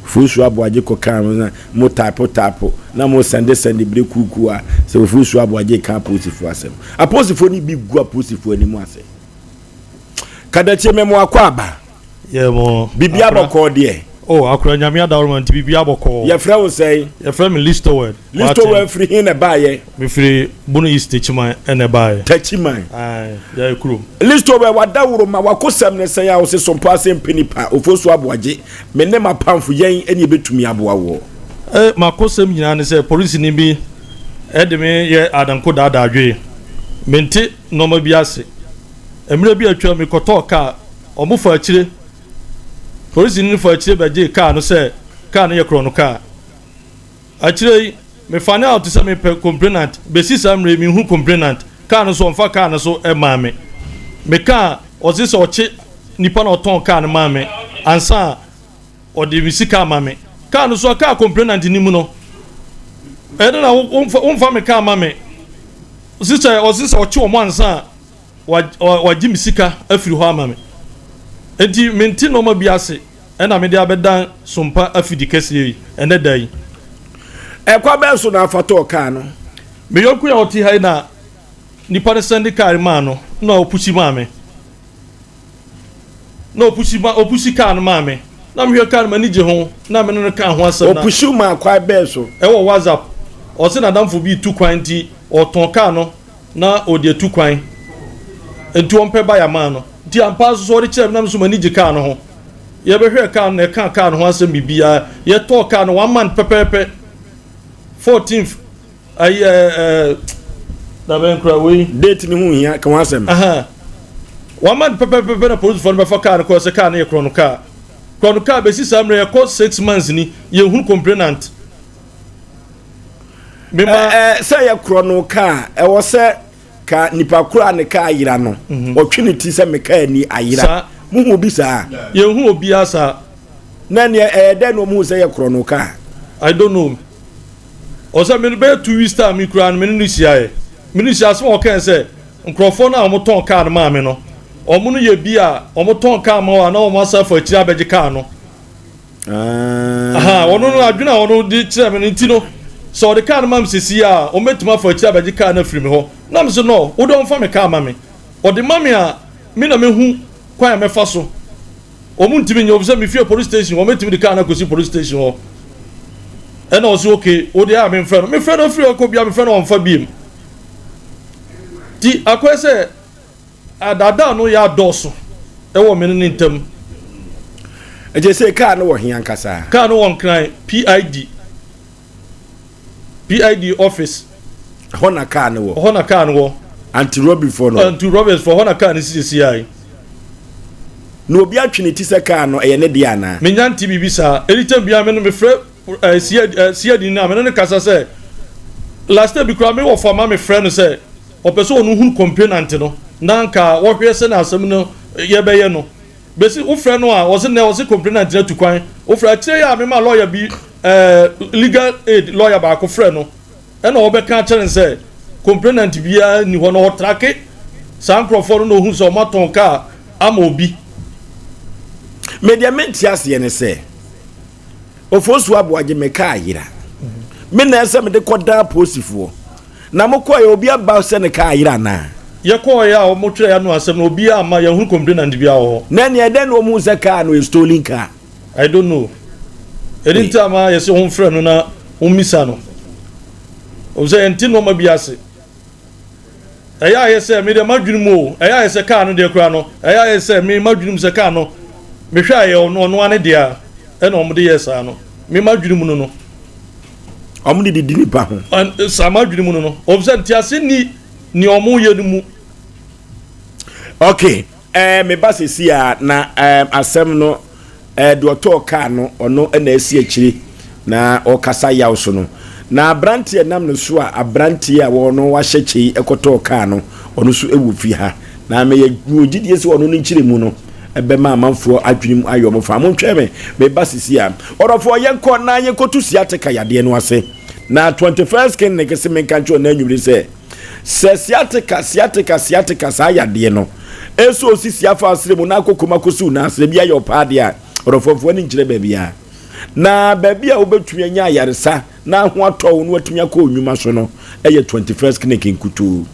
Oforisuo Aboagye Kokam, mo tapo, na mo send the break kukua, so Oforisuo Aboagye can't post it for us. A post for any big gua post it for any more. Kadache memoir kwaba. Yeah, more Bibiabo called dear. Oh, Akra Nyamia Darman to Bibiabo call. Your friend will say, your friend list word. List word free in a buyer. Me free Bunu is Tachiman and a buyer. Tachiman. Aye, yeah, crew. List over what that would my wakosam say I was Sompa Asem Mpe Nipa, Oforisuo Aboagye, me ne ma pamfo yen any bit to me aboawo. My cosem Yan say police in be Edme ye Adam Koda Dadwe. Mente no biase. Emre bi atwa me koto car or move for a chile. Police in for a chile by J car no say car near chrono car. Actually, me find out to some complainant, basis I'm raving who complainant, car no so for car no so a mammy. Me car or this or chip Nippon or ton car mammy, and sa or the Missika mammy. Car no so a car complainant in Nimuno. I don't know, for me car mammy. Sister or this or two one son, or Jimmy Sika, a few harmony. And you maintain no more biase, and I made the abedan Sompa a few decades and a day. E kwa benso na afato kano me yoku ya oti hai na nipa send car mano na opushi mame na opushi car mame na me car manage ho na me no kan ho asem na opushi ma kwa benso e wo WhatsApp o se na damfo bi 2 kwan ti o ton car no na o de 2 kwan entu on pe ba ya mano ti ampa so ri chem na so manage car no ho ye be hwe car na car no ho asem bibia ye to car no 1 month pepepe 14th da ben kraway date ni hu hia kan wasem one man pepe na police for be for car ko se car na chrono car be si samre ko 6 months ni ye hu complainant me ma say ye chrono car e wo se ka nipa kura ne car yira no otwiniti se me car ni ayira mu hu bi sa ye hu obi asa na ne den no mu se ye chrono car I don't know. Osa me be 2 weeks time me kura me no sia so o kan say nkrofo na o ton car ma me no o mu no ye bi a o ton car ma wa na o ma sa for akira beje car no ono no adwena ono di kira me nti no so the car ma msisi a o metuma for akira beje car na free me ho na me so no wo don fa me car ma me o de ma me a me na me hu kwan me fa so o mu ntimi nyo se me fie police station o metumi the car na go si police station ho. And also okay, o dey am in friend. Me friend of free ko bia me friend on fa biem. Ti akwese adada no ya doso. E wo me ne ntem. E je say car no wo hian kasa. Car no won cry PID office. Hona car no wo. Hona car no wo. Anti-robbery for no. Anti-robbery for hona car ni CCI. No obi atwene ti se car no e ne dia na. Me nyanti bibisa. Anytime bia me no me frɛ see di na me no kasa say last time because me wo for my friend say o person no hu complainant no na nka wo hwe se na asem no ye be ye no be si wo friend no a wo se na wo se complainant na tukwan wo fra kire ya me ma lawyer bi legal aid lawyer ba ko friend no e na wo be kan kire say complainant bia ni ho no trake san crofo no hu so maton ka ama obi mediament ase ne se Oforisuo Aboagye meka ayira me na ese me de koda posifo na mokọ ya obi aba se ne ka ayira na ye ko ya o mo tire ya no asem na obi ama ya hu complain bia ho na ne eden no mu se ka no a stolen car I don't know edinta ama ye se hu frɛ no na hu misa no o se enti no ma bia ase eya ye se me de madwunumu o eya ye se car no de kura no eya ye se me madwunum se car no me hwa ye no ane de a e na omde ye sa no me madwunumu no omde di nipa ho an sa madwunumu no obsent ase ni omu ye mu. Okay, me ba se sia na asem no do to car no ono na esi akiri na o kasa yaw so no na abrantie nam no so a abrantie a wo no wa hyekyi ekoto car no ono so ewu fi ha na me ye gidie se ono no nkire mu no ebe ma amanfo adwenim ayo mo fa mo ntwe me ba se sia orofo ye ko na ye kotu sia teka yade no ase na 21st ken ne kese me kancho na anwuri se siatica sa yade no eso osisi afa asire mu na akokoma kosu na asire bia yo paade a orofofo ni nkire ba bia na ba bia obetumi anya ayaresa na ho atọ no atumi akọ onwuma so no eye 21st clinic nkutu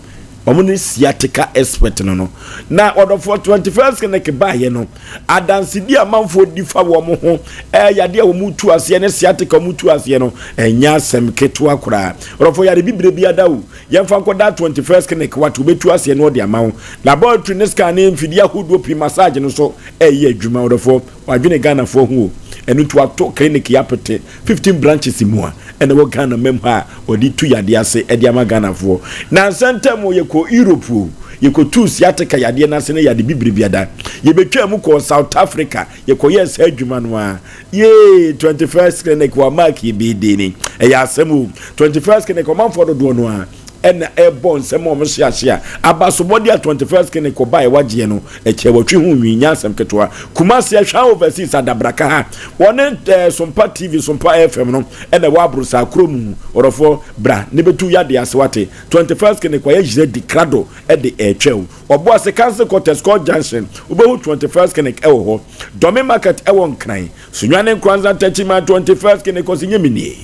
omuni siatica expert no na orofo 21st clinic ba ye no adanse di amanfo difa wo mo ho yade a wo mutu ase ne siatica mutu ase no enya asem keto akora orofo yade bibire bia dawo yemfa nkoda 21st clinic watu betu ase no de amawo laboratory ne scan ne mfidi ahodo pi massage no so eye adwuma orofo wadwene Ghana fo ho enu to ato clinic yapete 15 branches mu a ene wo Ghana mem ha odi tu yade ase edi ama Ghana fo na sentem ye ko Europe ye ko tu siatica yade na se ne yade bibire biada ye betwa mu ko South Africa ye ko yes adwuma no a ye 21st clinic wa mark ye be deni e ya asemu 21st clinic o manfo do no a en airborne sem o mhia abasobodi a 21st clinic ko bai wagye no e che watwe hu nwinya asem ketwa Kumasi ahwa overseas adabraka ha wone Sompa TV Sompa FM no en wa abrusa kromu orofo bra ne betu yade asewate 21st clinic kwa yejire dikrado e de etwew obo ase cancel quarters call junction obo 21st clinic e wo ho domi market e won kran sunwane kwanza tachima 21st clinic ko sinyemini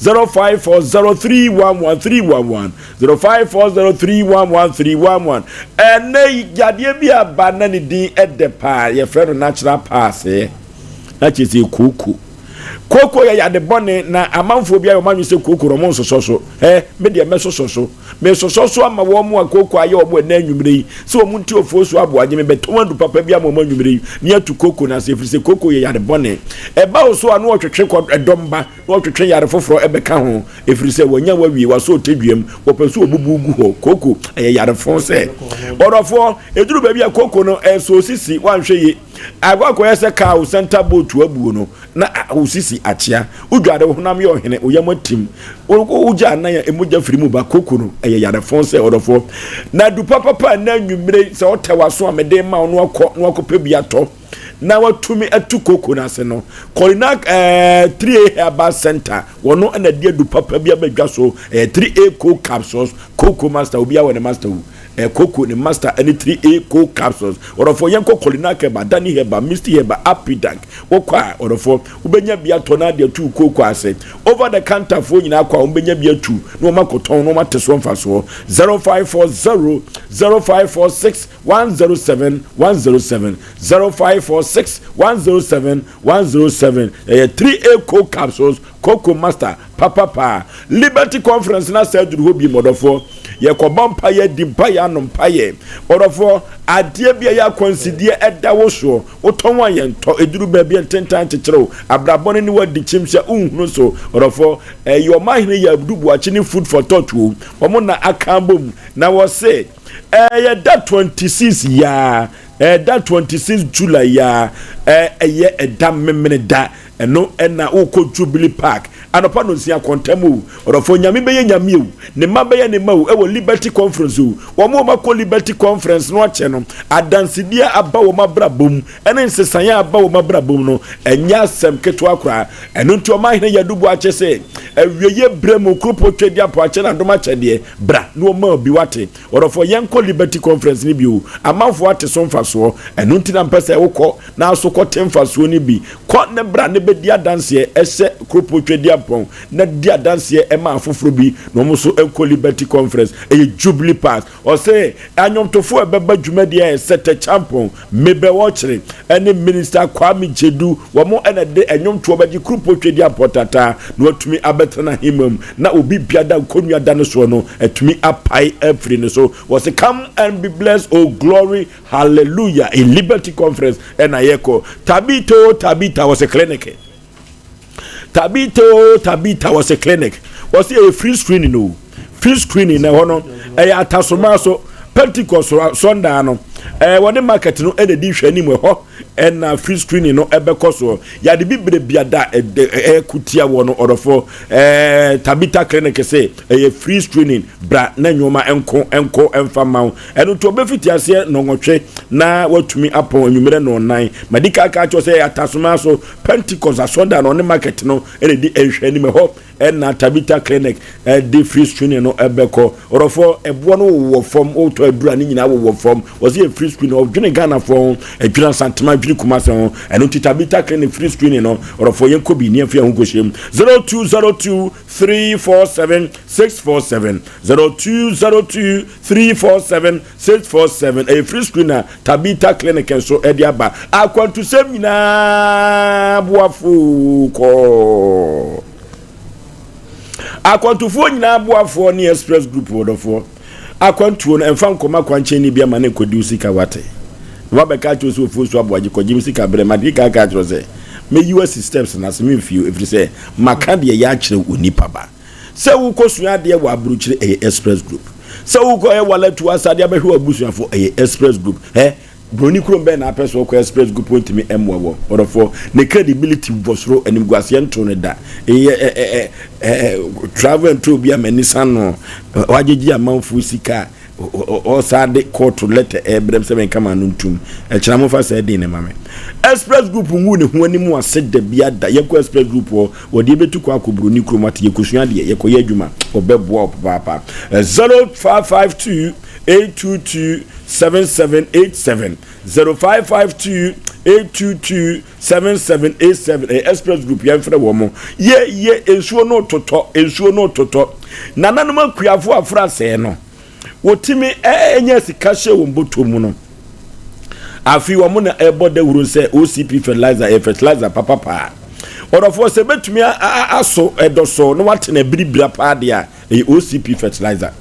0540311311 0540311311 ene yade bia ba na ni din edepa ye friend natural pass na chese koko ya yade bone na amanfo bia yo manyu se koko romo sososo me de me sososo ama wo mu akoko aye obo na anwumre se o mu nti Oforisuo Aboagye me betondu papa bia mo anwumre ni atu koko na se frise koko ya yade bone ba o so anu otwetwe ko edomba na otwetwe yare foforo ebeka ho efrise wonya wawie waso otedwem wo peso obubugu ho koko yare fonse orofo eduru ba bia koko no so sisi wanhwe ye agwakọ yese ka o center boat abuo no na osisi achia udwade honam ye ohene oyamatim uja na ya emuja firimu ba koko no yare fonse orofo na du papa na nwumre se otewaso amede ma no akọ bia to na watumi atu koko na se no Kolinak 3A Herbal Center wono na dia du papa bia badwa so 3A co capsules koko master obi a wona master koko ni master any 3A co capsules orofo yenko Kolinak ba dani heba misty heba apidank okwa orofo ubenya bia to na dia tu koko ase over the counter fo nyina kwa ubenya bia tu no makoton no mateso mfaso 0540 0546 107 107 0546 107 107 3A co capsules koko master papa Liberty Conference na sa duru hobi modofo ye ko bompa ye dimpa ya no mpaye orofo adie bia ya consider edawo so otonwa ye nto eduru ba bia tentan kyekyereo abrabone ni wadi chimsha unhunu so orofo your mahine ya dubu achini food for thought wo omo na akambom na wo say ye that 26 ya that 26 July ya ye edam memene da eno ena uko Jubilee Park anopa no sia kontamu orofo nyame beye nyame u ne mabeye ne ma u ewo Liberty Conference u wo mo makọ Liberty Conference no ache no adansidia aba wo mabrabom ene nsesanya aba wo mabrabom no enya asem keto akra eno nti o ma hene yadubu ache se awieye bremu kropo twedi apo ache na doma chede bra no ma bi wate orofo yenko Liberty Conference ni bi u amanfo ate so mfaso eno nti na mpese wokọ na so kọ temfaso ni bi kọ ne bra ne bedi adanse ese kropo twedi apo na dia adanse e ma afoforo bi no mo so enko Liberty Conference e Jubilee Park o se anyomtofo ebeba dwumadi e sete champion mebe watching any minister Kwame Jedu wo mo ena de anyomto obaji kropo twedi apo tata no atumi abetana himam na obi biada konua da no so no atumi apai afri no so was come and be blessed, oh glory, hallelujah in Liberty Conference and ayeko Tabita was a clinic. Tabita was a clinic. Was a free screening no free screening na hono atasomaso Pentecost Sunday no wone market no e di hwani mu ho na free screening no ebekoso ya de bibre biada kutia wo no orofo Tabita clinic say free screening bra na nyoma enko emfama eno to obefiti ase no nwotwe na watumi apon anwumere no nan medical ka cho say atasoma so Pentecost Sunday no ne market no e di hwani mu ho na Tabita clinic the free screening no ebeko orofo ebo no wo form o to adura ni nyina wo form was a free screening of June Ghana for adura santama adwiri kumase ho eno Tabita clinic free screening no orofo yenko bi ni afia ho gohiem 0202347647 0202347647 a free screener Tabita clinic so ediaba akwantu sem nyina boafu ko akwantufo nyina aboafo ni express group wodofo akwantuo no emfa nkoma kwanche ni bia mane kodi usika wate wabeka cho so ofosu aboagye kodi usika bre madika ka cho se me US steps na se me feel if say maka de ya kire onipa ba se wo kosua de wa abruchire express group se wo ko e walatu asade abehwe abusuafo express group Broni Krombe na person ko express group point me emwo orofo ne credibility bosro animguase ento ne da travel to bia manisan no wagyeji amanfu sika o sade court letter ebrem se men kama nuntum kira mo fa se din ne mame express group ngu ne ho animu ase da bia da ye ko express group wo de betu ko akobro krom ate ye kosua de ye ko ye adwuma obebo papa 0552 822-7787 0552-822-7787 express group ya mfere womo ye ensuo no toto nananuma kuafo afra se no wotimi enya sika hye wo mbotomu no afi wo mo na eboda wuro se OCP fertilizer papa orofo se betumi aso edoso no watena biribira pa de a OCP fertilizer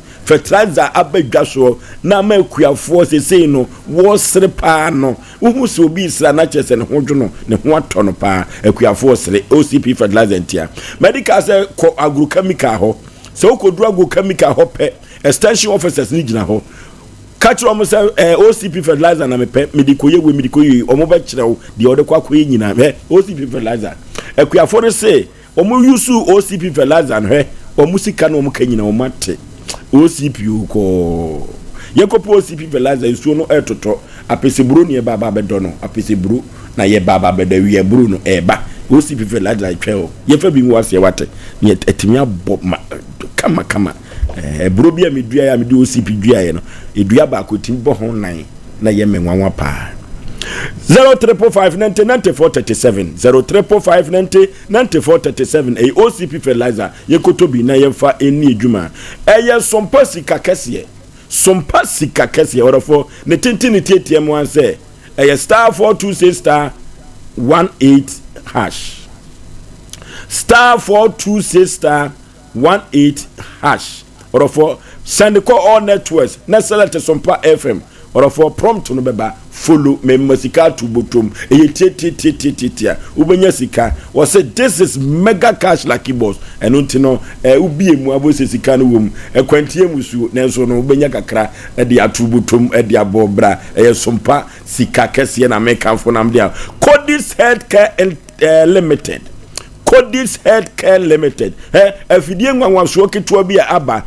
abedwaso na makuafo se no wo sere pa no wo se obi isra na chese ne ho dwono ne ho atono pa akuafo sere OCP fertilizer ntia medical se ko agrochemical ho se okodu agrochemical ho pe extension officers ni gina ho catch almost OCP fertilizer na mepe medikoye omo ba kire wo de ode kwakoye nyina OCP fertilizer akuafo ne se omo use OCP fertilizer no omo sika no omo kanyina omo ate OCP ko yekopo OCP fertilizer isu no etoto apeseburu ne baba bedono apeseburu na ye baba bedawi ye buru no eba OCP fertilizer tweo ye fa bi mu wase wate ne etimi abo kama buru bia medua ya medi OCP dua ye no edua ba ko tim bo ho nan na ye menwanwa pa 0345909437 0345909437 OCP fertilizer yekotobi na yemfa eni edwuma eye sompa sika kese orofo ne tintini tietiem wan se eye star 426 *18 hash star 426 *18 hash orofo send call all networks na select Sompa FM orofo prompt no beba follow me masika to bottom titia ubenya sika we say this is mega cash lucky boss eno ntino ubie mu abose sika no wom ekwantie musu nenso no ubenya kakra de atubutom de abobra Sompa sika kese na make am for nam dia Codis Healthcare and Limited. Codis Healthcare Limited. Afidie nwanwaso ketewa bi aba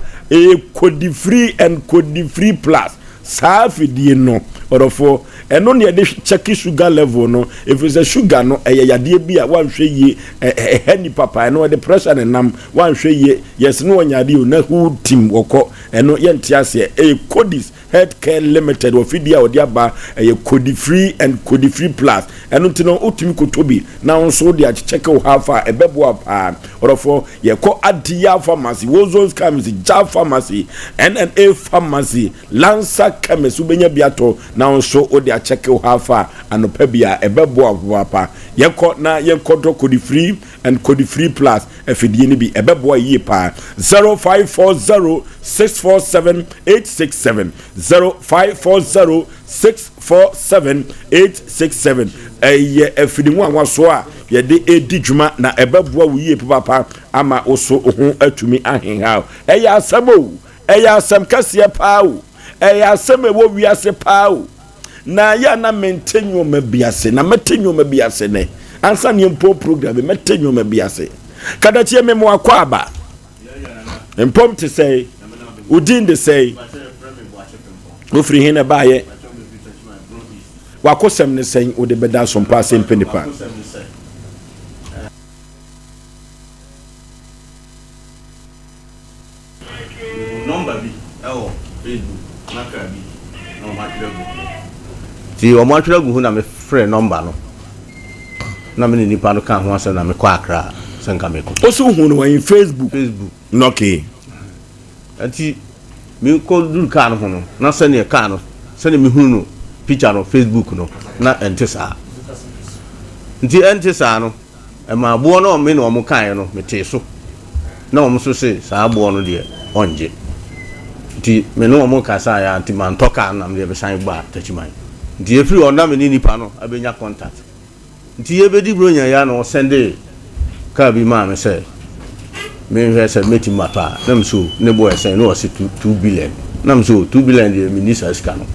Codi Free and Codi Free Plus. Saa afidie no orofo eno ne de check sugar level no if it's a sugar no yade bi a wanhwe yi ni papa eno de pressure ne nam wanhwe yi yes no nyade o na hu team woko eno ye ntiase Codis Healthcare Limited ofidie a odi aba Codi Free and Codi Free Plus eno tino otimi kotobi na onso de a check o hafa ebebo apa orofo ye ko Adia Pharmacy Wozons Chemist Ja Pharmacy NNA Pharmacy Lancer Chemist ubenya biato na onso odi a check o hafa anopa bia ebebo apa ye ko na ye kodro Codi Free and Codi Free Plus efidie ni bi ebebo yi pa 0540647867 0540647867 efidie mu anwaso a ye de edi dwuma na ebebo wu yi papa ama oso ho atumi ahenha eya asabo eya asam kase pa o eya asam ewo wiase pa o na ya na maintain mabiase na maintain mabiase ne ansa ne mpo program maintain mabiase kada tie memo akwa aba empom to say udin de say ofri hina baye wakosem ne say ode beda Sompa Asem Mpe Nipa number bi Facebook naka bi no matrebu ti o matrebu hu na me free number no na me nipa no kan ho asem na me kwa akra senka me ko oso hu no in Facebook okay anti me ko dul kan ho no na se ne kan no se ne me hu no picture no Facebook no na entesa nti entesa no e ma bo no me no mo kan no me te so na mo so se sa bo no de onje nti me no mo kasa ya nti man toka na me be san gba tachiman nti e free onda me ni nipa no abenya contact nti ye be di bronya ya no sende ka bi ma me say me hwe say meti mata na me so ne boy say no was 2 billion na me so 2 billion de minister ska no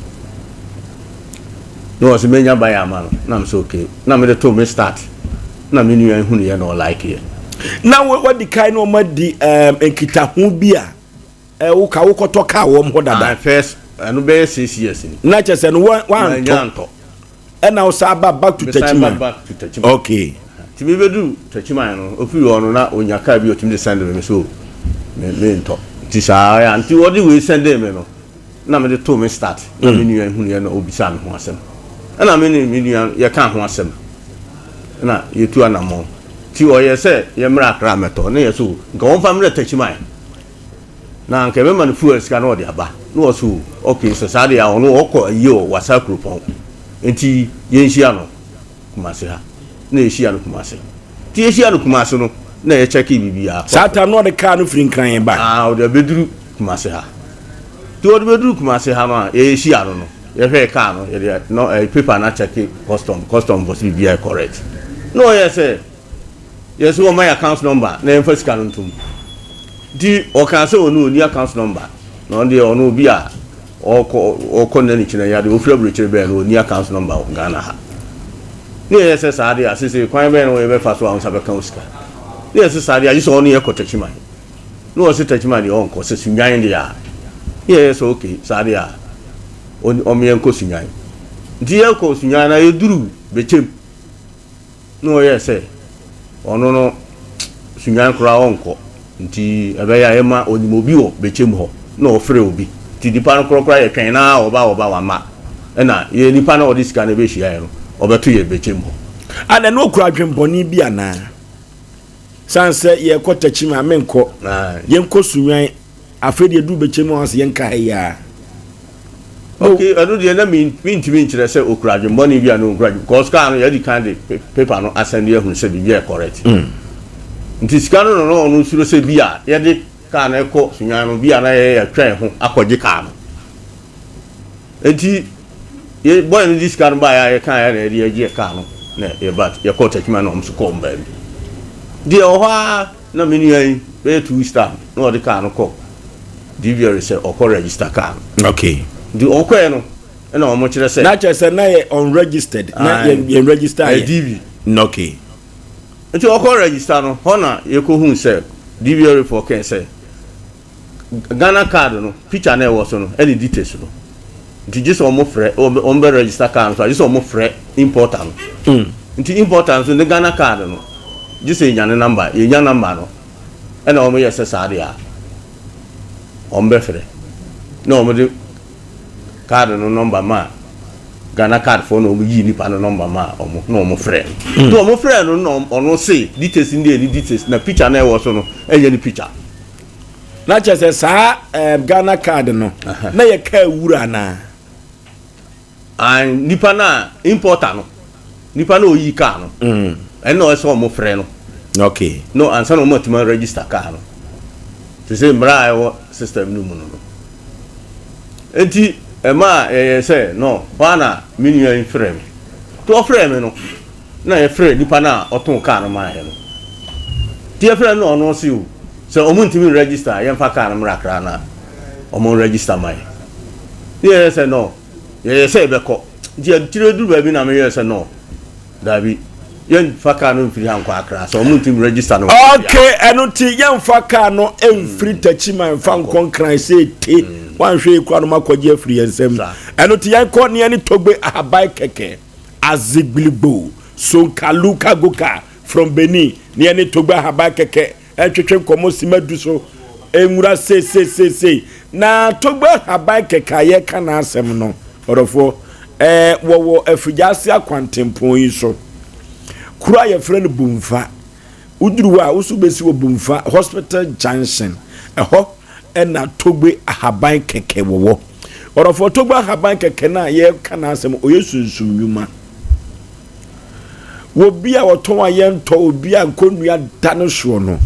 no was menya buy am no na me so okay na me de to me start na me nu hu ne no like here na what the kind of madi enkita hu bia wo ka wo kotoka wo mho dada first anu be 6 years ni na chese no one to na wo sa back to Techima okay ti me bedu Techima no ofiri ono na onyaka bi otimi de send me so me nto ti sa ya nti wo di we send me no na me de to me start na me nu hu ne no obisa me ho asem na me ni nu ya ka ho asem na yetu anamo ti o ye se ye mra kra meto na ye so nka won family Techima na nke be man fuel ska no de aba no so okay so sa de awon no okọ yi o wasa grupon enti ye nhia no kumase ha na ye hia no kumase ti ye hia no kumase no na ye check bibia sata no de car no free kran ba o de beduru kumase ha ti o de beduru kumase ha ma ye hia no ye hwe car no ye de no paper na check custom was bibia correct no ye say yes o my account number na first car no tum di o kan se onu ni account number no de onu bi a o na ni china ya de o free bridge be no ni account number Ghana ha ni yes sa de asese kwan be no e be fa so an sabe kan uska ni yes sa de ajiso onu ye ko Techima no o se Techima de on ko se sunyan de ya yes okay sa de a o me en ko sunyan di e ko sunyan na ye duru be chem no yes onu no sunyan kura on ko nti ebeya ema onimobi wo bechem ho na ofre obi ti dipa no krokra ye twen na oba wa ma na ye nipa na odisika na be hia no obeto ye bechem ho ana no kura dwemboni bi ana sanse ye ko Techima menko ye nko sunwan afedi edu bechem ho ase ye nka ya okay adu de na mi ntimi nkire se okura dwemboni bi ana okura because ka no ye di kind paper no asend ye hu se bi correct nti sikano no onu suro se bia ye de ka na eko sunyan no bia na ye twen ho akoje ka no enti ye boy no diskano ba ya ka ya na ye je ka no na ye bat ye ko Techima no mso ko mba bi de oha na menu yan be 2 star no de ka no ko DVR se o register ka no okay di o ko no na o mo kire se na che se na ye unregistered na ye register DV okay nti okọ register no hona yekohu say DVR for can say Ghana card no picture na was no any details no nti just omo frɛ ombe register card so just omo frɛ important nti important so the Ghana card no just say nya number nya number no ɛna omo yɛ sɛ saade a ombe frɛ no omo de card no number ma Ghana card for no yi nipa no number ma omo no omo frɛ to omo frɛ no ono say details in the details na picture na was no ɛyɛ ni picture na chese sa Ghana card no na ye ka wura na and nipa na importer no nipa na oyi car no and no so mo frɛ no okay no answer no mo tima register car no to say mra I system no mu no enti ma say no bana minua frɛ me to frɛ me no na ye frɛ nipa na oton car no ma he no tie frɛ no ono si o so omuntimi register yemfa car no mrakra na omo register mai yeah say no yeah say beko dia tire duru ba bi na me yeah say no dabi yemfa car no mfiri hanko akra so omuntimi register no okay enuti yemfa car no emfiri tachima mfa nkonkran say te wanhwe kwa no makoje afiri ensem enuti yanko ne ani togbe ahabai keke azigbilibo so kaluka goka from Benin ne ani togbe ahabai keke etwetwe komo simadu so enwura se na togba habai kekaye kana asem no orofo wo afujase akwantempon yi so kura ye frɛ no bumfa uduruwa usubesi wo bumfa hospital junction ho na togbe habai keke wo orofo togba habai keke na ye kana asem oyesunsun nwuma wo bia woton ayento obi ankonnua dano so no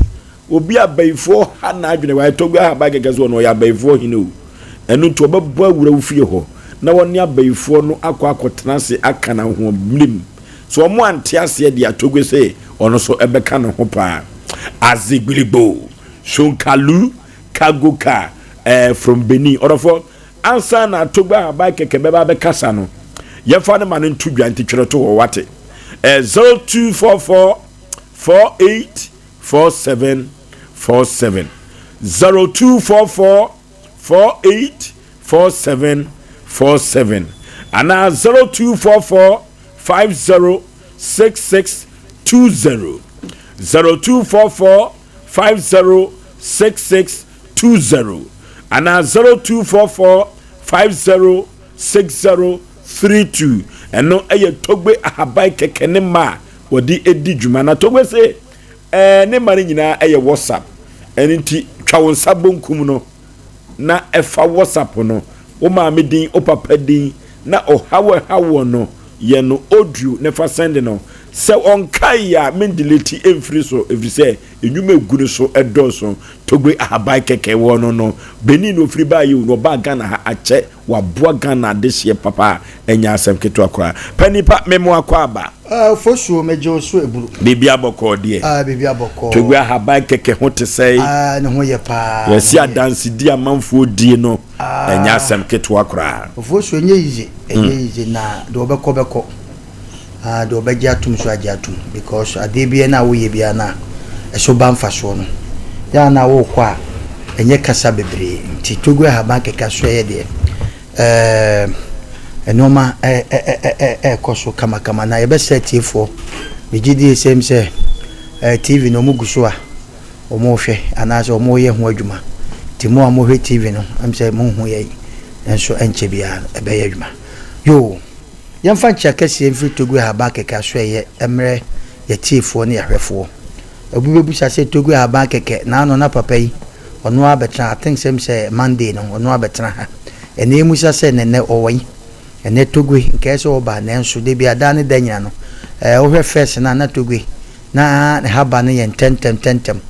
obi abaifo ha na adwene wa togba habai keke so no ya abaifo hino enu to obebo awura ufie ho na woni abaifo no akotena se aka na ho blim so omo ante ase de atogwe se ono so ebeka no ho pa azigbilibo shonkalu kagoka from Benin orofo ansa na togba habai keke beba bekasa no yefa ne mane ntudwa ntitwere to wo wate 0244 4847 47 0244 4847 47 and 0244 506620 0244 506620 and 0244 506032 and no eye togbe ahabai keke ne ma wodi edi dwuma na togbe se ne mari nyina eye WhatsApp enti twa won sabonkum no na efa WhatsApp no o ma me din o papa din na o hawo no ye no audio ne fa send no se on kai ya men delete every so every say enwuma eguru so edoso togbe ahabai keke wo no Benin no free ba you no ba Ghana ha ache wa boa Ghana this year papa enya asem keto akwa panipa memo akwa ba fosuo mejo so eburu bibia boko de bibia boko togbe ahabai keke ho te sei ne ho ye pa yesi adansi di amanfo die no enya asem keto akwa fosuo enye yize na do beko do obegya tum so agya tum because adebia na wo ye bia na eso banfa so no ya na wo kwa enye kasa bebre nti togwe haba keka so ye de enoma koso kama na yebe set for bigidi same say TV no muguso a omo hwe anaso omo ye ho adwuma ti mo amo hwe TV no am say mo hu ye enso enche bia ebe ye adwuma yo yamfa nchakase emfiri togwe haba keka so ye emre ye tifo ne yahwefo obubebu sase togwe haba keke na no na papa yi ono abetra I think same say Monday no ono abetra ha ene mu sase ne owai ene togwe nke so oba na enso de bia da ne danya no ohwe first na togwe na haba ne ye tentem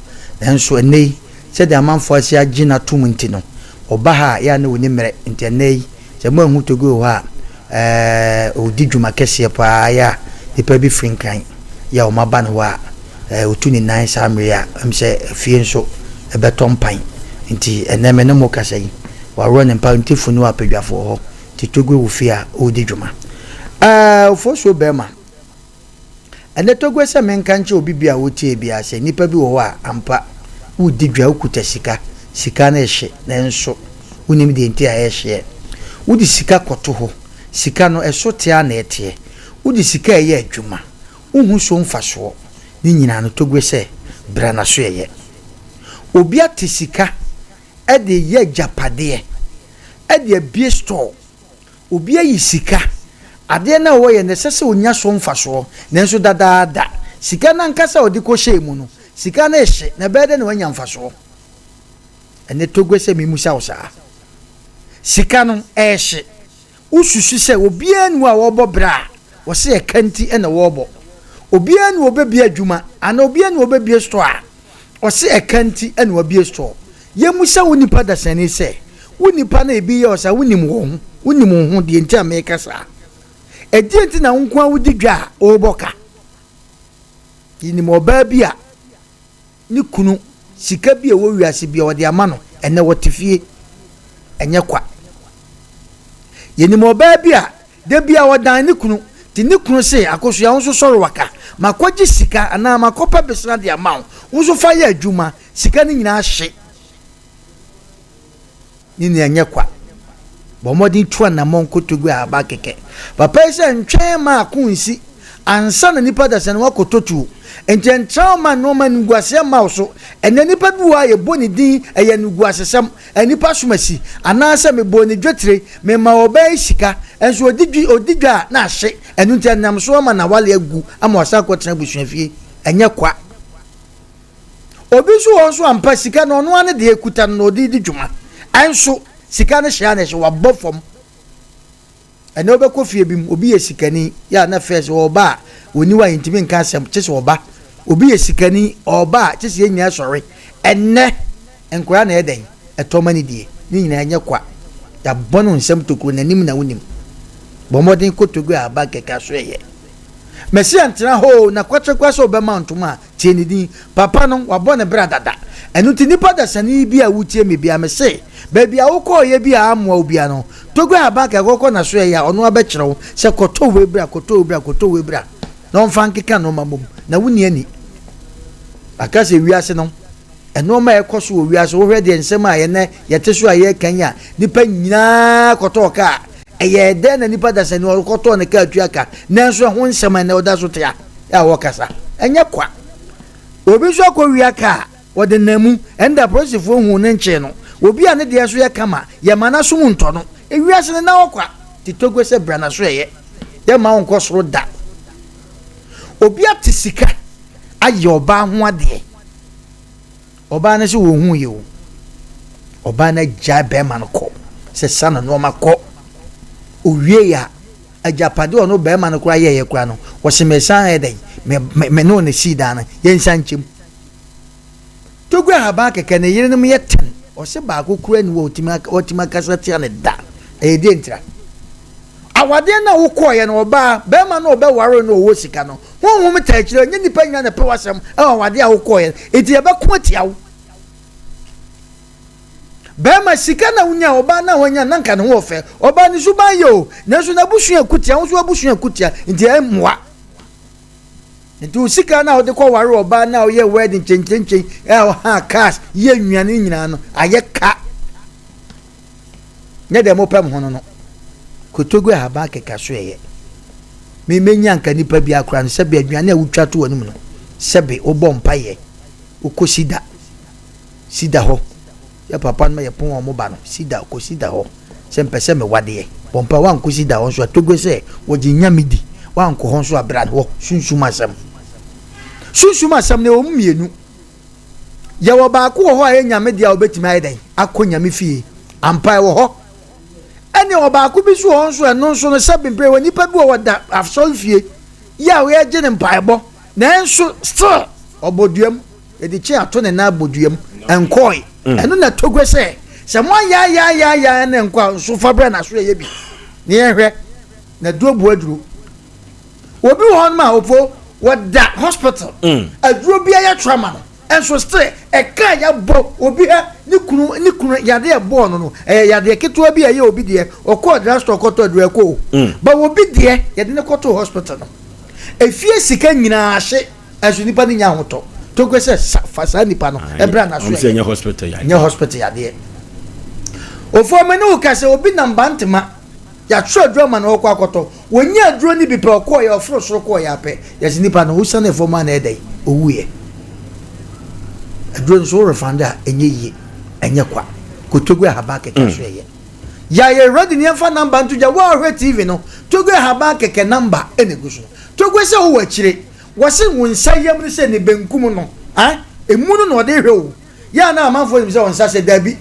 enso ene se de amanfo ase agina tumunti no oba ha ya na woni mere ntene se mo hu togwe ho a odi dwuma kese pa ya nipa bi frinkan ya o maba no wa otuni nan samre a am se fie nso ebeton pan nti eneme ne mo kasa yi wa run empa nti funu apedwafo ho titogwe wo fie a odi dwuma foso bema ene togwe se menkanche obi bia wotie bia se nipa bi wo a ampa wudi dwa ukuta sika na ehye na enso unim de nti a ehye wudi sika koto ho sika no eso tia na etie wudi sika eye adwuma uhu so mfaso ni nyina no togwe se bra na so eye obi ate sika ede ye japade ede abie store obi ayi sika ade na wo ye ne sese onya so mfaso na enso dadaada sika na nkasa odi ko hye mu no sika na ehye na bede na wanya mfaso ene togwe se mimusa osa sika no ehye ususu se obi anu a wo bobra wo se e kanti ena wo bo obi anu obebia adwuma ana obi anu obebia store wo se e kanti ena obia store ye musa woni pada sane se woni pa na ebi ye osa woni mu ho de nti ameka sa enti na nkwa wudi dwa oboka yini mo ba bia ni kunu sika bia wo wiase bia wo de ama no ene wotifie enye kwa yini mo ba bia de bia wo dan ni kunu ti ni kunu se akoso ya wonso soro waka makoji sika ana makopa besra de ama wonso fa ya adwuma sika ni nyina hye ni enye kwa bomodin tuwa na monko tugwe aba keke papa ise ntwen ma akunsi ansa na nipa da sene wakototu enti entrauma no man guase ma so ene nipa duwa ye boni din eye nuguase sem enipa somasi anasa me boni dwetire me ma obai sika enso odigwa na hye enu nti nam so ma na wale agu ama wasa kwotena busuafie enye kwa obi so won so ampa sika no no ane de ekuta no odi dwuma enso sika ne hye na hye wabofom ene obekọ fie bim obi ye sikani ya na first oba oni wa intimi nka asem chese oba obi ye sikani oba chese enya sori enne enkura na eden etoma ni die ni nyina enya kwa ya bono nsem tokuru na nim na wonim bomodin kotogu aba keka so ye mesi antena ho na kwatrekwa so be mountuma tienidi papa no wabone bradada enu ti nipa da sani bi a wutie me bia me se baby awoko ye bi a amwa obi ano togu aba ka kokko na so ya ono abekyerew se koto webra no mfankeka no mamom na wuni ani akase wiase no eno ma ekoso wo wiase wo hwede nsem a ye ne yete so a ye kanya nipa nyina koto ka eye de na nipa da sani wo koto ne ka atuaka nanso ho nsem na oda so tia ya wo kasa enye kwa obi so ko wiaka wode namu enda prosifo hu ne nche no obi ane de so ye kama ye mana so mu nto no ewiase ne na okwa titogwe se bra na so ye ma onko soro da obi atisika aye oba ho ade oba na se wo hu ye o oba na ja be man ko se sana no makọ owie ya ajapade ono be man ko ye kwa no wo se mesan eden me no ne sida na ye nsanchem togwe haba keke ne yire no ye ten o se ba akokura ni wo otima kasa tia ne da e de ntra awade na wo koye na oba be ma na obe waro na owo sika no won me ta kire nye nipa nya na pe wasem e awade a wo koye eti e be ko tia wo be ma sika na unya oba na wanya na nka ne wo fe oba ni so ba yo na so na busu akutia wo so abusu akutia nti e mwa nti sika na ode ko waro oba na o ye wedding chenchenchen e ha cash ye nnuane nyina no aye ka nye de mo pem hono no kotogu haba keka so ye me menya nka nipa bi akra no sebe aduane a wutwa to wanum no sebe obo mpaye ukosida sida ho ya papa no ye pon mo ba no sida ukosida ho sempese me wade ye bompa wan kosida ho so togu se woji nyamidi wan ko ho so abra ho sunsuma asam ne o mienu ya wo ba ko ho a nyame dia obetimi ayeden akonyame fie ampa wo ho ene oba ko bi so ho so eno so no sabimbre woni pa bi wo da afsol fie ya we agye ne mpaebo na enso still oboduam e di chi ato ne na aboduam enkoi eno na togwe se mo ya ne nkwa so fabra na so ye bi ne ehwe na duobu aduro obi ho ma ofo what that hospital aduro bia ya trauma no enso still e ka ya bo obi ha ni kunu yade e bo no yade keto bia ya obi de okọ drastor koto aduro ko ba obi de yade ne koto hospital no efie sika nyina ahye aso nipa ni nya hoto to go se fasa nipa no ebra na so nya hospital ya de ofo mene o ka se obi namba ntema ya tro adroma na okọ akoto wonya adro ni bi pe okọ ya ofro soro ko ya pe ya si nipa no usa na forma na edai owuye adro so refanda enye yi enye kwa kotogo haba keke so ye ya ready ni fa number ntuja wa hwe tv no togo haba keke number eneguso togo se wo akire wo se wonsa yam ni se ne benkum no emu no no de hwe o ya na amanfo ni se wonsa se dabi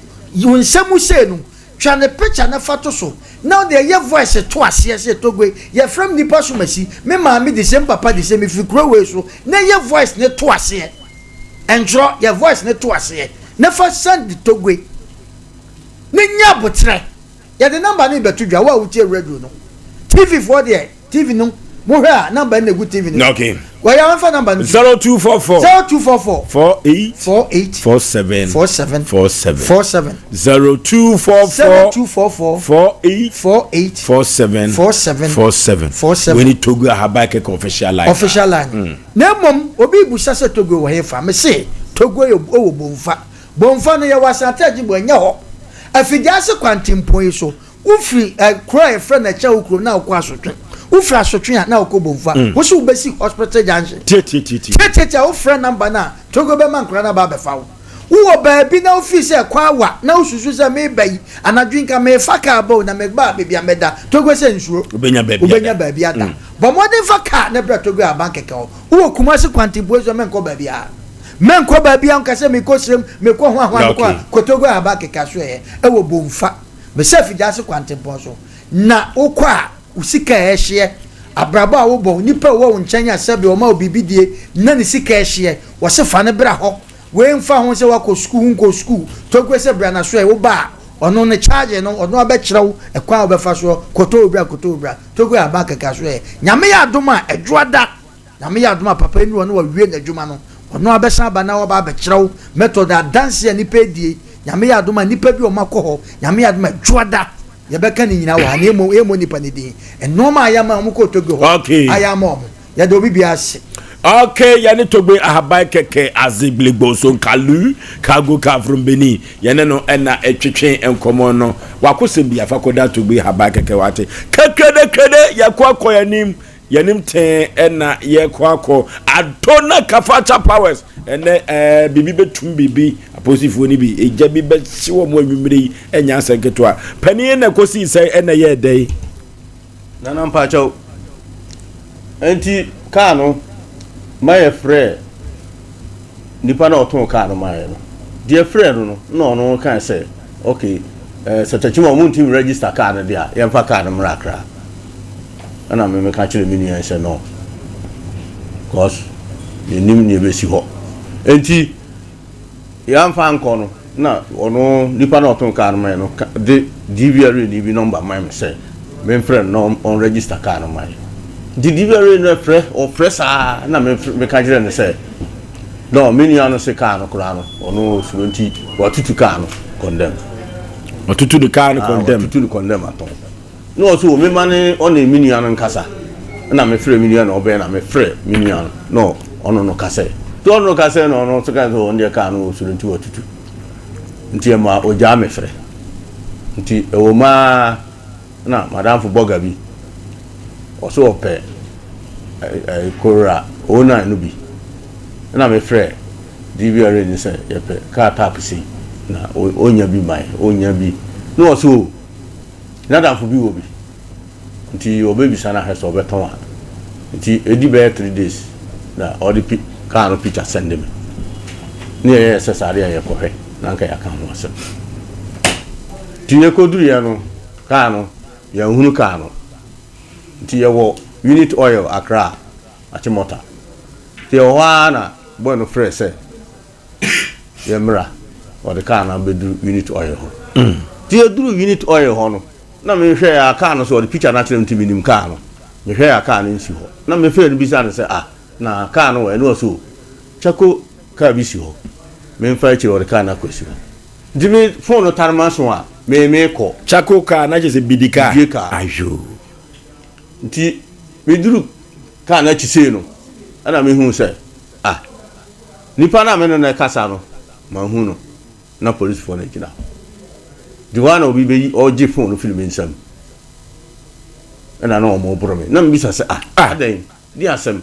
wonsa mu se no twa ne picture na fato so now the your voice to ase se togo ye from ni paso masi me ma me de sem papa de sem fikro we so na your voice ne to ase enjo your voice ne to ase na fa send togo ne nya botre ya the number ni betu dwa wa utie radio no TV for there TV no mo hwa number na gu TV no okay wa ya fa number 0244 48 47 47 0244 48 47 we need Togo Habake official line na mom obi busa se Togo wo hefa me se Togo yo wo bomfa no ye wasanta ji bo nya ho afijase kwantimpo yi so ufri kro friend na cha ukro na okwa asotwe ufri asotwe na okobomfa wo se ubesi hospital junction tete o friend number na Togo be man kra na ba be fa wo ba bi na office kwa wa na ususu se me bai anadwinka me faka ba na me ba bia meda Togo se nsuro ubenya ba bia da bo modern faka na bra Togo abank keke wo kumase kwantimpo so men ko ba bia men ko ba bia nka se me ko srem me ko ho ko Togo abake kaso e wo bomfa me se fijase kwantempo so na okwa usika ehye abraba wo bo nipa wo nkyanya sebe o ma obibidie na ne sika ehye wo se fa ne bra ho we mfa ho se wa ko school Togo se bra na so e wo ba ono ne charge no ono abekyerew ekwa obefa so koto obra Togo abake kaso e nyame ya adoma edwoada nyame ya adoma papa ni ono wa wie na adwuma no ono abesa ba na wo ba bekyerew method dance ni pedie nyame ya adoma nipa bi o makoho nyame ya adoma dwoada ye beka ni nyina wa na emo nipa ni din enoma ayama mo ko Togo ho ayama mo ya do bi ase okay yani Togo ahabai keke azibligbo so kalu kago ka from Benin yene no ena etwetwe enkomo no wakose bia fakoda Togo ahabai keke wate kekede yakwa yanim ten ena yekwako adona kafacha powers ene bibi betum bibi aposifo ni bi eja bi be siwo mo anwumre enya seketwa pani na kosi sai ena ye dai nana mpacho enti kanu my friend nipa na oton kanu my no dear friend no kan say okay satachima mo team register kanu dia yemfa kanu mrakra ana me ka chire mini yan say no cause nim ni be si ho enti yamfa anko no na ono nipa na oton kanu my no de DVR ni bi number my me say me friend no on register kanu my the DVR no fresh na me ka chire ne say no mini an say kanu kura no ono sunti watutu kanu condemn watutu the kanu condemn aton no so me mane on a mini an nkasa na me frɛ mini an obe na me frɛ mini an no ono no kasa to ono kasa no so kan so on de kanu sunti watutu nti ma oja me frɛ nti o ma na madam fu boga bi oso ope kora ona no bi na me frɛ DVR ni say yepe ka tap si na onya bi mai onya bi no oso na da fu bi obi nti obebi sana ha so beton nti edi be 3 days na all the car picture send me ni e sesare ya ko he na nka ya kan ho asem tinye ko duru ya no car no ya hunu car no nti ye wo unit oil Accra achimota ti o wa na boy no fresh say ye mra o de car na be duru unit oil ho ti e duru unit oil ho no na me hwe ya car no so the picture na chere mtimi nim car no me hwe ya car no nsi ho na me fe no bi sa say na car no we no so chako car bi si ho me mfa chere o de car na kwesi ho dimi phone no tarma so a me ko chako car na je se bidika ayo nti me duru car na chise no ana me hu say nipa na me no na kasa no ma hu no na police phone agina the one obi be oje phone no film nsam ana no mo bro me na me bisa say adan di asem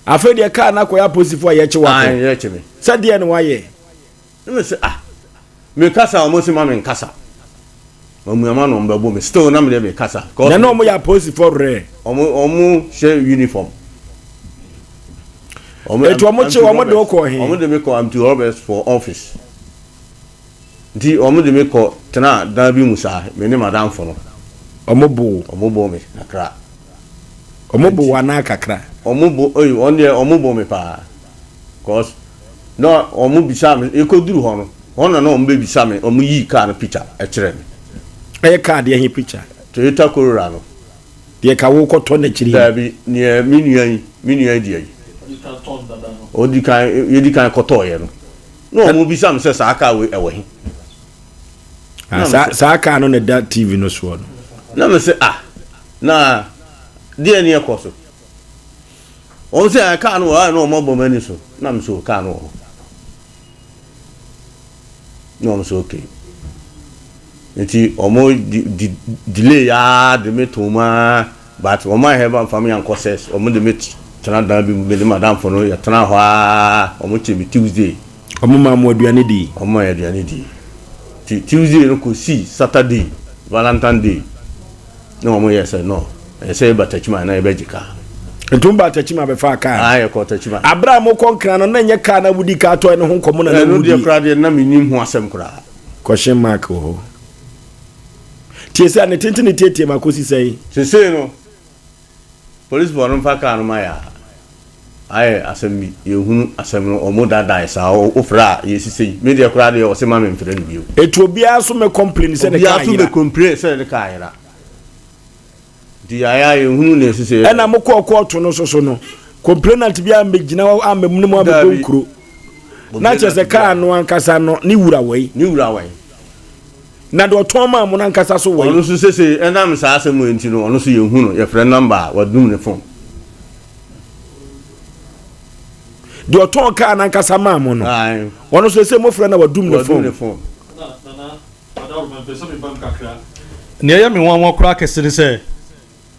afa de car na koya police phone ye che wa ye che me say de no wa ye me say me kasa o mo si ma me kasa Omuyama no mbebo me still na me dey me kasa. Na no mo ya post for re. Omu share uniform. Etu omo che omo de ko he. Omo de me ko am to Roberts for office. Di omo de me ko tena Dabi Musa me ne madam for no. Omo bo me kakra. Omo bo wana kakra. Omo bo on there omo bo me pa. Cause no omo bisa me e ko duru ho no. Ona no omo be bisa me omo yi car no picture e kire me. Aye card ye picture. Toyota Corolla no. De ka wo koto na chiri. Dabi ne minuan di ayi. Odi kan koto ye no. No mo bi sam se sa aka we ewo he. Sa aka no na da TV no so no. Na me se na de ne ekoso. On se aka no no mo bo mani so. Na me so aka no. No mo so okay. Enti omo delay ya de metoma but omo have family and courses omo de met tana da bi me madam for no ya tana hwa omo che bi Tuesday omo ma mo aduane di omo ya aduane di Tuesday no ko see Saturday Valentine Day no omo yes no e say batachima na e bejika ntumba atachima be fa ka ya ko tachima abra mo konkran no na nya ka na wudi ka to ne ho nkomo na no de kra de na minim ho asem kra question mark ho tiesa ne tentene tietie makosi sei sese no police bono fa ka no maya ai asem yehunu asem no omo dada isa ofra yesisi media kura de o se ma me mfere no bio etu obia so me complain se ne ka ya so me complain se ne ka ira di aya yehunu ne sese e na mo ko to no so no complainant bia mbegina amem no mo abegonkuro na chese ka no ankasa no ni wura wei na do toma mo na nkasa so wei onu so sese enam sa asem enti no onu so yehu no ye friend number wadum ne phone do ton ka na nkasa ma mo no onu so sese mo friend na wadum ne phone na madam me pese me bam kakra ne ya me wan kura kesere se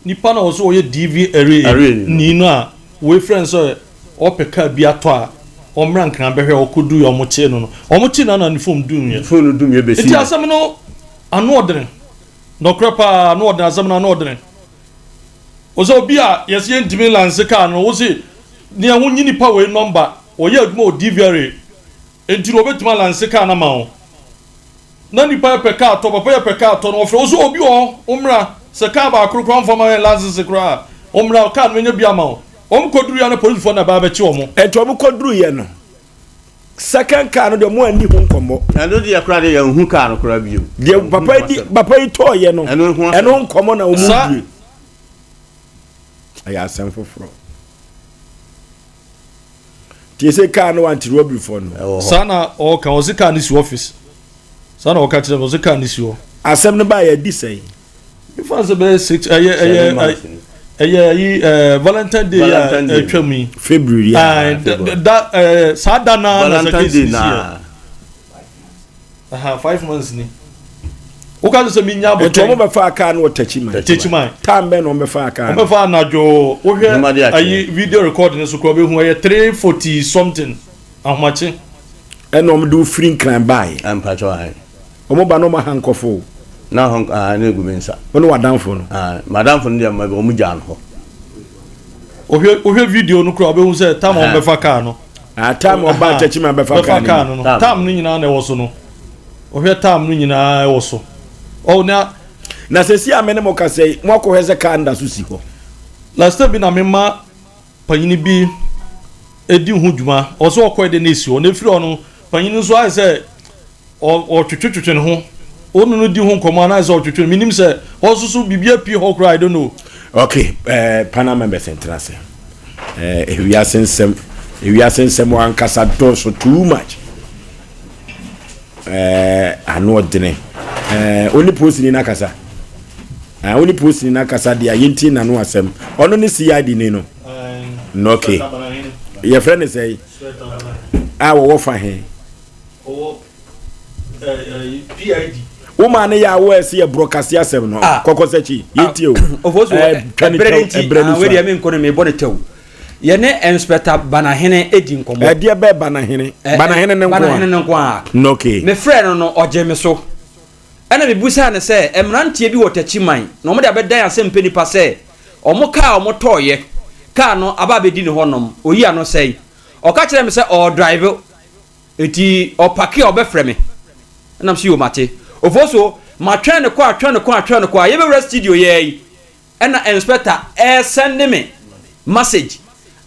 nipa na oso oye DV area ni no a we friend so opeka bi ato a omran kan behwe okodu yo mo che no omo chi na ni phone dum ye be si enti asem no anu odren no krapa anu odren asem no anu odren ozo bia yes ye ndimi lance car no wo se ni ehun nyini pa we number oye aduma odivare enti ro betima lance car na ma ho na ni pa pe car to papa ye pe car to no ofre ozo obi o umra se car ba akuru from lance se kra umra car no nya bia ma ho koduru ya na police for na ba be chi omo enti omo koduru ye no second car no de mo ani hu nkomo eno de yakra de yan car no kra bio de papa yi to ye no eno nkomo na omo bi aya asem foforo tiese car no anti robbery for no sana o kan o se car ni si office sana o ka tire o se car ni si o asem no ba ye di sei before se be 6 Valentine Day atwami February that sadana Valentine Day na 5 months ni o ka se mi nya bo to mo be fa aka no tachima time be no me fa aka me fa na jo o hwe ayi video recording so ko be hu 340 something ahmache e no me do free clan buy am pacho ai o mo ba no ma hankofo na hon na egumensa wono wadanfo no madamfo no dem ma be o mu jan ho o hwe video no kro be hu se tam o be fa car no tam o ba tachima be fa car no tam no nyina na wo so no o hwe tam no nyina wo so o na sesi amene mo ka sei mo ko heze car nda so si ho last time bi na mema panyini bi edi hu djuma o so ko de nesi o na firi ono panyini so ai se o twetwetwe ne ho onu no di hu nkomo na se o twetwe minim se o susu bibia pi ho cry I don't know. Okay, Panama member central say we are sensem one kasa do so too much anu odene only post ni na kasa only post ni na kasa dia yenti na no asem ono ni CID ni no no okay your friend is say ah wo fa he PID woman ya wo ese ye broadcast Asem no kokosachi yeti o ofoso we dey me nkono me body tew ye ne inspector banahene edi nkomo e dey be banahene ne nko no okay me friend no oje me so ena me busa ne se emrantie bi wotachi man no mo de abedan Asem Mpe Nipa se omo ka omo toye ka no aba bedi ne honom oyi ano sei oka kire me se o drive eti o pake obefre me na msi o mate ofoso ma twene kwa ye be rest studio ye ena inspector send me message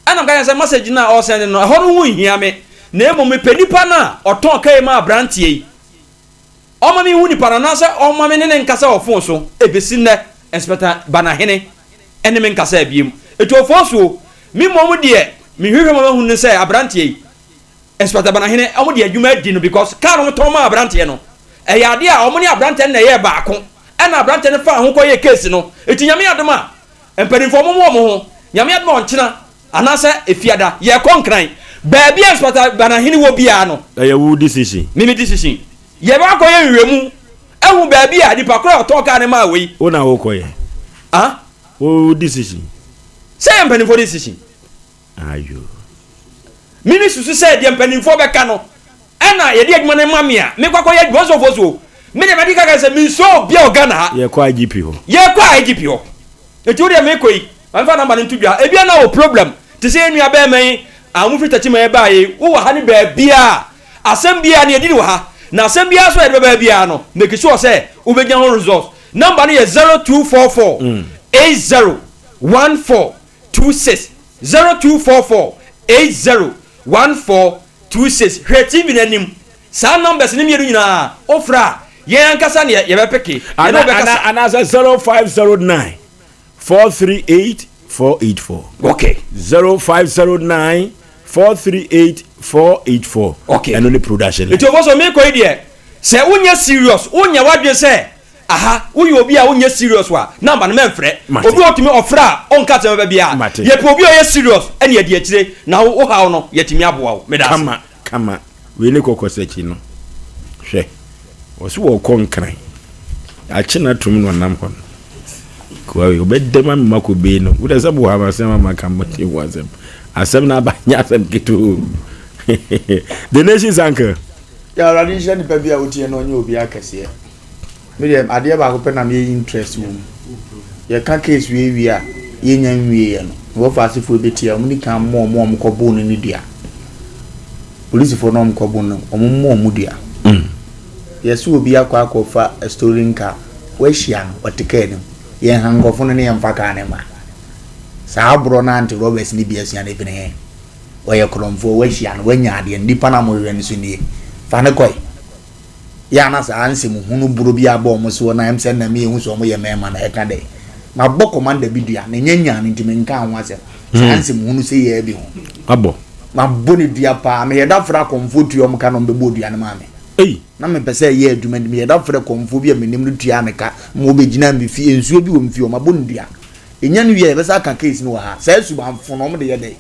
ana ga say message na o send no ho no hia me na emo me penipa na oton kai ma brantie yi o ma mi hu ni para na say o ma me ne nkasa ofon so ebesi ne inspector banahene ene me nkasa abiem eto ofoso mi mo de mi hwehwe ma hu ne say abrantie yi inspector banahene o mo de adwuma di no because car no ton ma abrantie no e ya de a o mo ni abrantie na ye baako ena abrantie ne fa ho ko ye case no eti nyame adoma empanifo mo ho nyame adoma onkyena anase efiada ye konkran baabi inspector banahene wo bia no e wu decision mimi decision ye ba ko ye nwemu ehu baabi a dipa kro to ka ne ma we wo na wo ko ye wo decision say empanifo decision ayo mimi susu say de empanifo be ka no ena ye de adwuma ne mame a me kwakọ ye adwuma so foso me de medical ka say me so bia ogana ye kwa IGP ho eti o de me koi anfa number ntu dwa e bia na o problem ti say enu aba men amu fitachi ma e ba ye wo wa ha ne ba bia asem bia ne edi wo ha na asem bia so e ba bia no make sure say o be gyan results number ne 0244 801426 0244 801426 creative nanim sa numbers ni mieru nyina ofra ye ankasa ne ye be peke ana 0509 438 okay 0509 438 484 okay and only production it was me ko ide se unya serious unya wadwe se aha uyi obi a unya serious wa number no memfre obi otumi ofra onka te ba bia ye pe obi o ye serious ene ye de akire na wo ha no yetimi aboa wo me da kama we ne kokosachi no hwe oso wo konkran achi na tum no nam ho ko we obedema mako be no wo da sabo ha ba sema maka moti wazem asem na ba nya asem kitu the nation's anchor ya radisha ni pe bia wotie no nya obi akase me dem ade ba ko pe na me interest wo ye ka case we a ye nya nwie no wo fa asefo betia mu ni kan mo ko bo ni dia police for no ko bo no mo dia yesu obi akwa akofa a story nka we hia no oteka ni ye hangofo no ne yemfa ka ne ma sa abro na anti Roberts ni bia sia ne bi ne we kromfo we hia no wanya ade ndipa na mo hwe ni so ni fa ne koi ya na sa anse mu hunu buro bi aba mo so na emse na me hu so mo ye mema na eka de ma bo commander bi dua ne nyanya ni ntime nka anwa se sa anse mu hunu se ye bi ho abo ma bo ni dua pa me ye da fra komfo tuo mo ka no be bo dua ne ma me na me pese ye aduma me ye da fra komfo bi amenim no tua ne ka mo be gina me fi ensuo bi wo mfi o ma bo ni dua enya ni wie be sa ka case ni wa ha sa su ba mfo no mo de ye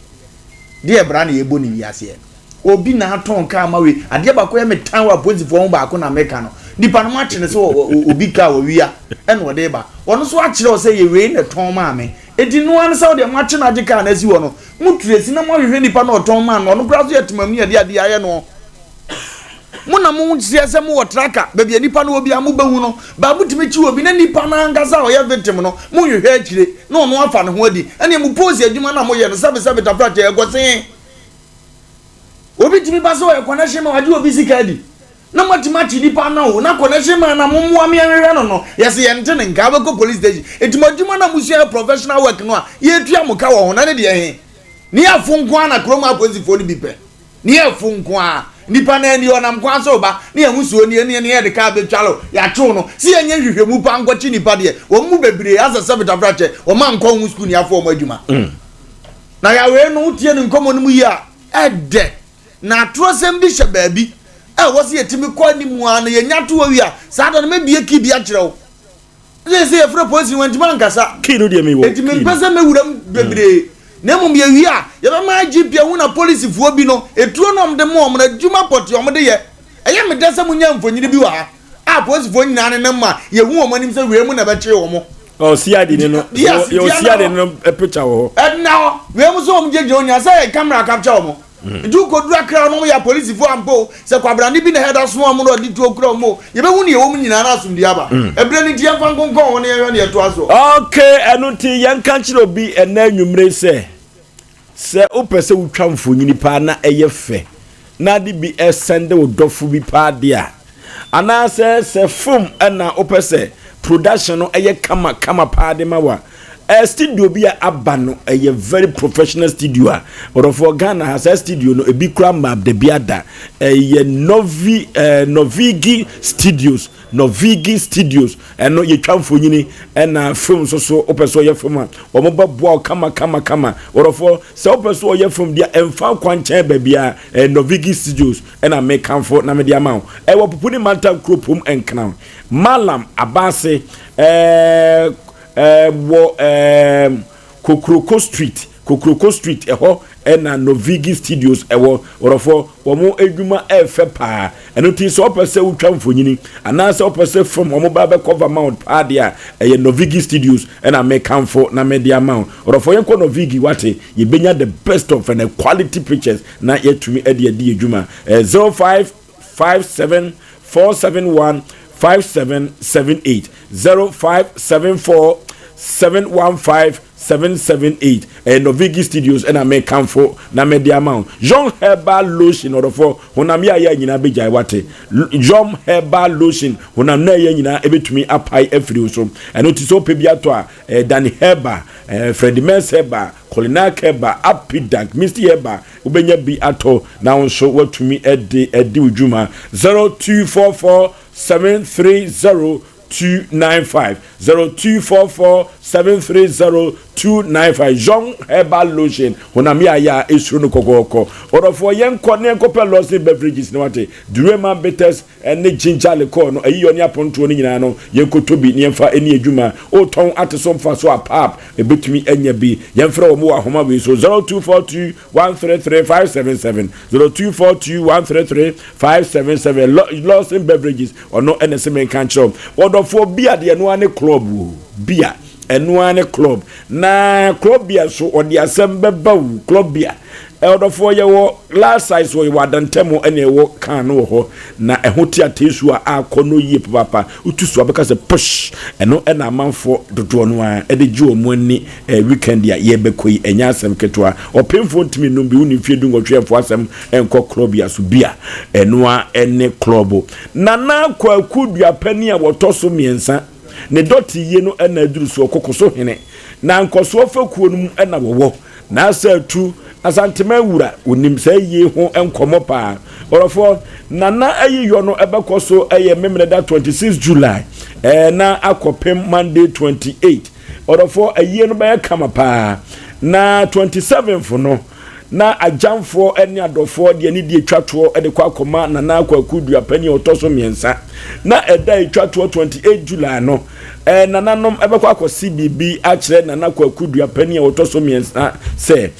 de bra na ye bo ni wiase obi na aton ka ma we ade ba ko ye metan wa positive won ba ko na meka no dipa no ma chene so obi ka wa wia ene wo de ba wono so a kire o se ye we na ton ma me edi no an sa o de ma chene ade ka na si wo no muturesi na mo hwehwe dipa na ton ma no no bra so ye temamu ye de ade aye no mo na mo ntia se mo wo traka ba bia nipa no obi amu bahu no ba mutimi chi obi na nipa na ngasa o ye victim no mo hwehwe akire na ono afa ne ho adi ene mo pose adwuma na mo ye no sabe tafrata ye gosen obi timi baso e connection ma wadi obi sikadi na matimachi nipa na o na connection ma na mumu ame anhwe no yes ye nte ne nka ba ko police station etumadwuma na musu professional work no a ye tua muka wo na ne de he ni afunko ana kroma aposifo ni bipe ni afunko a nipa na ni onam kwa so ba ni amusuo ni ye de ka betwalo ya tro no si ye nya hwehwemu pa nkwachi nipa de wo mu bebre asa sabita frache wo ma nkwa hu school ni afo mo adwuma na ya we no tie ni nkomo no mu yi a ede na trosem bi shebabi wosi etimi kwa ni mu an ye nyato wi a sa da no mebie ki bi a kirewo se ye fro police went man kasa ki no de mi wo etimi pese mewuram bebre na mum ye wi a ye be ma GP hu na police fuo bi no eturo no mde mo na djuma poti omde ye eye me dasa munya mfonyini bi wa ha a police fuo nyina ne ma ye hu o manim se we mu na be kire wo mo oh see ade no you see ade no picture wo now we mu so om jeje onya say camera capture wo mo du ko dura kra no ya police fuo ampo se kwabra ni bi na head so mo no di to kra mo ye be hu ne ye wo mu nyina na asum di aba ebre ni dia fa nkonkon wo ne ye ne to aso okay enuti yanka kire obi ena nwumre se opese wutwa mfonyini pa na eye fe na di bi esende wodofu bi pa dia ana se film na opese production no eye kama pa de mawa studio bi aba no eye very professional studio a or for Ghana has a studio no ebi kura map de biada eye Novigi Studios eno ye twamfonyini na film so opeso ye film a omo babo kama or for se opeso ye film dia emfa kwanche ba bia Novigi Studios na make comfort na me dia ma e wo popuni mantam kropom enkran Malam Abase Kokroko Street eho na Novigi Studios ewo orofo womo edwuma efe pa eno ti so opese utwa mfonyini anase opese from womo ba be cover mount pa dia eye Novigi Studios na make comfort na media mount orofo yenko Novigi wate ye benya the best of and quality pictures na yetumi edi edwuma 0557 471 5778 0574 715 778 Novigi Studios and I make comfort na media amount John Herbal Lotion or for honamia ya nyina beja wate John Herbal Lotion honamna ya nyina ebetumi apai afri so and it is so pebiato a Danny Herbal Freddie Mens Herbal Colinac Herbal Apidak Mr Herbal ubenya bi ato na nso watumi edi ujuma 0244 730 295 0244 730-295 Jean Herbal Lotion honamia ya esuru no kokoko orofo yenko ne enko pelosi beverages ne wate Durema Bitters ene ginger liquor no ayi oni aponto ni nyina no yenko tobi ne emfa eni adwuma o ton ateso mfa so apap ebetumi enya bi yemfra wo mo ahoma we so 0242 133 577 Lawson Beverages ono NSM Kancho orofo bia de no ane club bia Enuane club na club bia so odi Asem Mpe club bia eldofo ye wo last size wo wadantemo ene wo kan no ho na ehoti atesu a akono yie papa utusu abeka se push eno ena amanfo dodo no a ede ji omo ani weekend ya ye bekoyi enya asem ketwa opemfo ntimi no bi uni fie dungotwefo asem enko club ya so bia enoa ene club na kwa kudua pani a wotoso miensa ne doti ye no ena aduru so kokoso hene na nkoso fakuo no ena wowo na asatu asantema wura onim sai ye ho enkomo pa orofo nana ayiyo no ebekoso eye memreda 26 July na akopem Monday 28 orofo ayiye no be kama pa na 27 no na ajamfo eni adofo de ani die twato de kwa akoma nana akwakudu apani otoso miensa na eda twato 28 July no nananom ebekwa akọ CBB akire nana akwakudu apani otoso miensa se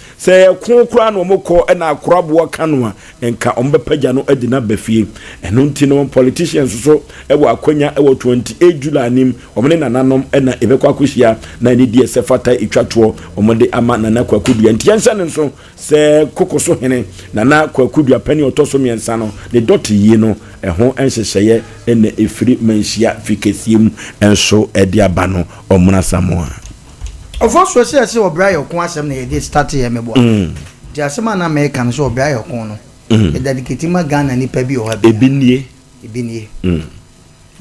kokura no mokọ na akorabo kanu a enka ombepaja no adina bafie eno nti no politicians so ewo akonya ewo 28 July nim omne nananom na ebekwa akohia na ni die sefata etwato omde ama nana akwakudu entiansa ne so se kokoso hene nana kwakudu apani otoso miensa no ne dot yi no eho enhyehyeye ene efiri manhia fikesiem enso ediaba no omuna samoa ofo so se obra yokon asem na ye start ye mebo di asem na America no so obra yokon no e dedicate ma Ghana ni pa bi o ha bi ebinie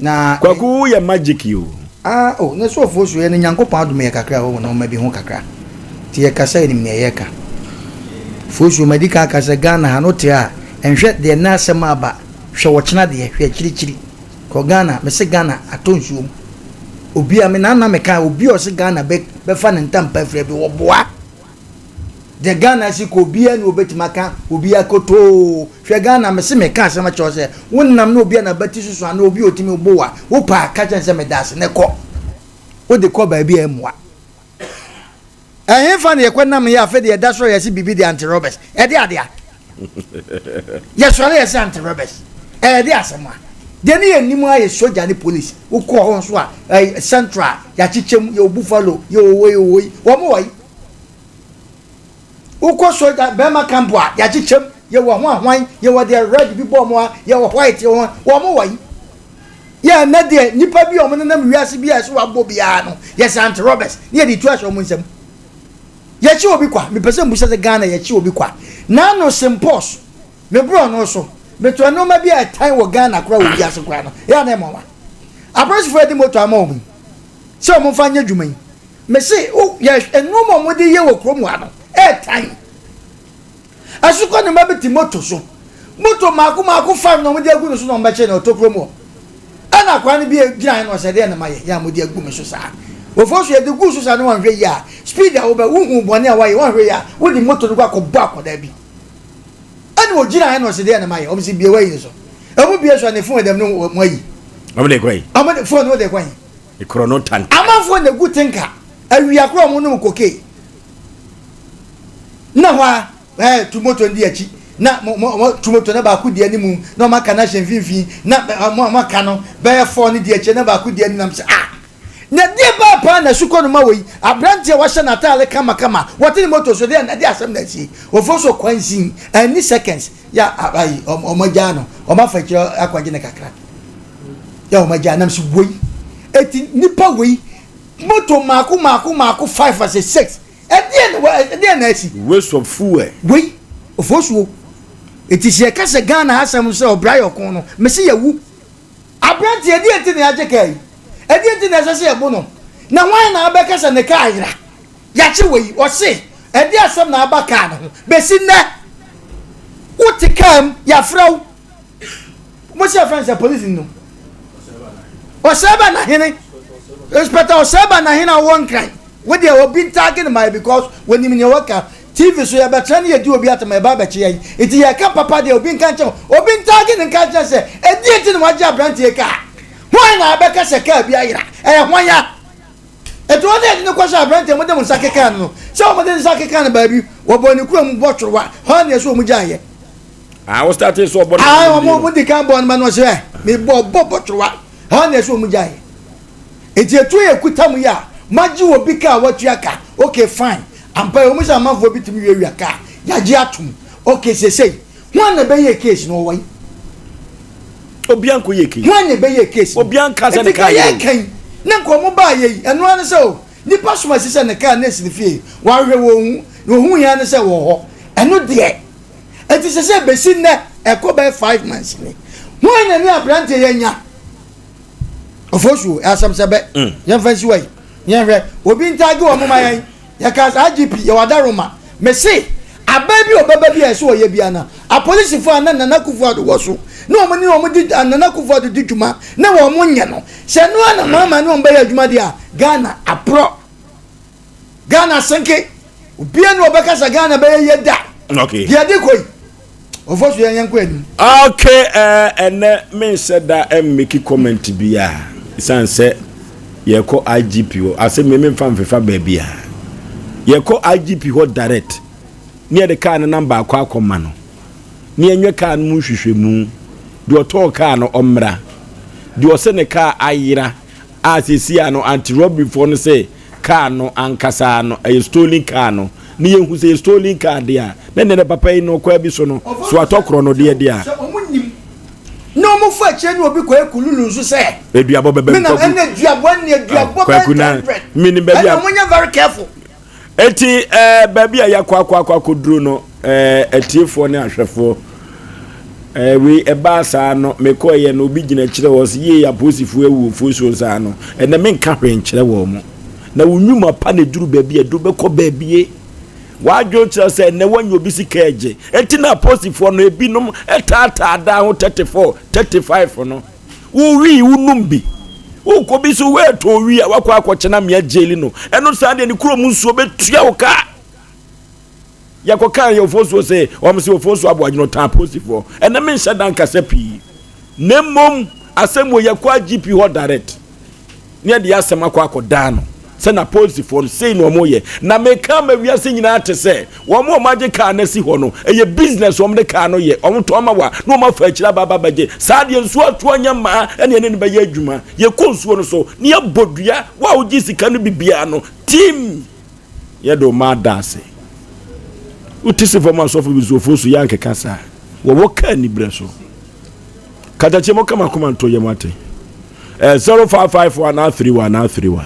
na kwaku ya magic you ne so ofo so ye ne Nyankopon adom ye kakra ho na ma bi ho kakra ti ye kasa ni me ye ka fosu medical kasa Ghana ha no te a enhwe de na asem aba hwe wochena de hwe chirichiri ko Ghana me se Ghana atonsuo obi a me na me ka obi o se Ghana be fa ne ntampa frɛ bi wo boa de Ghana si ko obi a no betima ka obi akoto hwe Ghana me se me ka asem cho se wonnam na obi a na bati susu na obi otimi boa wo pa ka chen se me das ne ko wo de ko ba bi emwa fan ye kwanam ye afa de that's why ye see bibi de anti-robbers e de ade a yes wale ye say anti-robbers e de asema de ne ye nimu aye soldier ni police wo ko ho so a central ya chichem ye buffalo ye owo wo mo wai wo ko soldier be ma campo a ya chichem ye wo ho ahwan ye wo de red bi bomb a ye wo white wo mo wai ye na de nipa bi o mo nam wiase bi a so abo bia no yes anti-robbers ye di tu aso mo nsem ye chi obi kwa me pese mbusa de Ghana ye chi obi kwa na no simpos me bro no so me to no ma bi a time wo Ghana kura wo biase kura no ya na mo wa approach for the motor amom so mo fa nya dwuman me say o ye enu mo de ye wo krom wa no time asuko ne ma beti motor so motor mako 5 no mo de agu no so no mba che na to krom ana kwa ne bi gina no se de na ma ye ya mo de agu me so sa Ofosu ye de gu so sa no wan hwe ya speed a wo ba hu bone a wa ye wan hwe ya wo di motor kwa ko ba akoda bi ani wo gina no se de na ma ye o bi si bi we yi so e mu bi so na fun dem no mo yi am de kwai am de phone wo de kwai e chrono tan ama phone de gu tinka awia kro mo no koke na wa tumoto ndi achi na tumoto na ba ku di animu na ma kana hyen finfin na ma kano be phone ni di achi na ba ku di animu na se na die ba pa na suko no ma wei abrante wa hye na tale kama wotini moto so de na de asem na si ofoso kwansin any seconds ya abai omoja no omafa kiro akwaje ne kakra ya omoja nam si wei eti nipa wei moto mako 5 as 6 e na si waste of fuel wei ofoso eti se ka se Ghana asem se obrayo kon no me se yawu abrante e die eti ne ajekai edi na sese ebo no na wan na abeka se ne ka ayira ya chi wei o se edi asem na abaka no be si ne utikam ya frau mo se friends police no o seba na hene inspector o seba na hene won kan we dey obi target my because when him your worker TV so ya betra ne yedi obi atama ba ba che yi iti ya ka papa dey obi kan che obi target nkan che se edi eti no waje abrantie ka why na abeka se ka bia yira hwan ya eto ode ni kwasha abrante mo dem nsake kan no se o mo dem nsake kan ba bi wo bo ni kura mu botwa hwan ya so mu jaye wo start so bo mo di kan bo no se me bo botwa hwan ya so mu jaye eti etu ye kutam ya maji obi ka watua ka okay fine ampa o mu sa manfo bi timi wiawia ka ya ji atum okay sesei hwan na be ye case no wai obian ko yeke hwan be ye case obian ka se ne ka ye kan na ko mo ba ye eno an se o nipa soma se ne ka na si fie wa hwe wo hu ya ne se wo ho eno de enti se be si ne e ko be 5 months ni hwan na ni abrante ye nya ofosu asam se be yan fancy way yan hwe obi ntage wo mo mayan ya ka IGP ya wadaroma me se ababi obaba bi eso ye bia na a police fo na nana kufu ado wo so na omo di nana kufu ado di djuma na wo mo nye no se no na mama no mba ya djuma dia Ghana apro Ghana sanke obia no obeka sa Ghana be ye da okay dia de koi ofosu yan ko enu okay ene me said that make comment bia isan se ye ko IGP o ase me mfa mfefa ba bia ye ko IGP ho direct near the car number akwa no ne enwe car no hwehwemu de oto car no omra de ose ne car ayira asisi ano anti robbery for no say car no ankasa no a stolen car no ne yehu say stolen car dia ne papa yi no kwa bi so no so atokro no de dia no mo fa che ni obi kwa ekululu nso say eduabo bebe me na ene duabo ne eduabo bebe mini baby am very careful eti baby ya kwa koduro no etiefo ne ahwefo we eba sa no mekoye no obi gina kire wo se ye ya posifu ewu foso sa no ene me nka hwe nkire wo mo na wonwuma pa ne duru baby edu beko baby wadwo kire se ne wanyo obi sikaje eti na posifu no ebi no etata da ho 34 35 no wo wi unumbi uko bisu weto wi wakwa akochena me jeli no eno sa de ni kuro mu nsuo betua wo ka yakoka ye ofosuo se omse ofosuo aboagye no tan posifo ene me nhyɛ dan kasa pii nemom asɛm wo yakwa GP ho direct ne de asɛm akwa akoda no sɛ na police for say no mo ye na me ka ma wiase nyina te sɛ wo mo magye car na si ho no eye business wo mo de car no ye wo to ma wa no ma fa akira baba baje saa de nso ato anya ma ene ne ba ye adwuma ye konsuo no so ne ye bodua wa wo gi sika no bibia no team ye do ma dase utisi for ma so for bizofo so yanke kasa wo ka ni bre so katache mo kama kuma nto ye mate 0551931931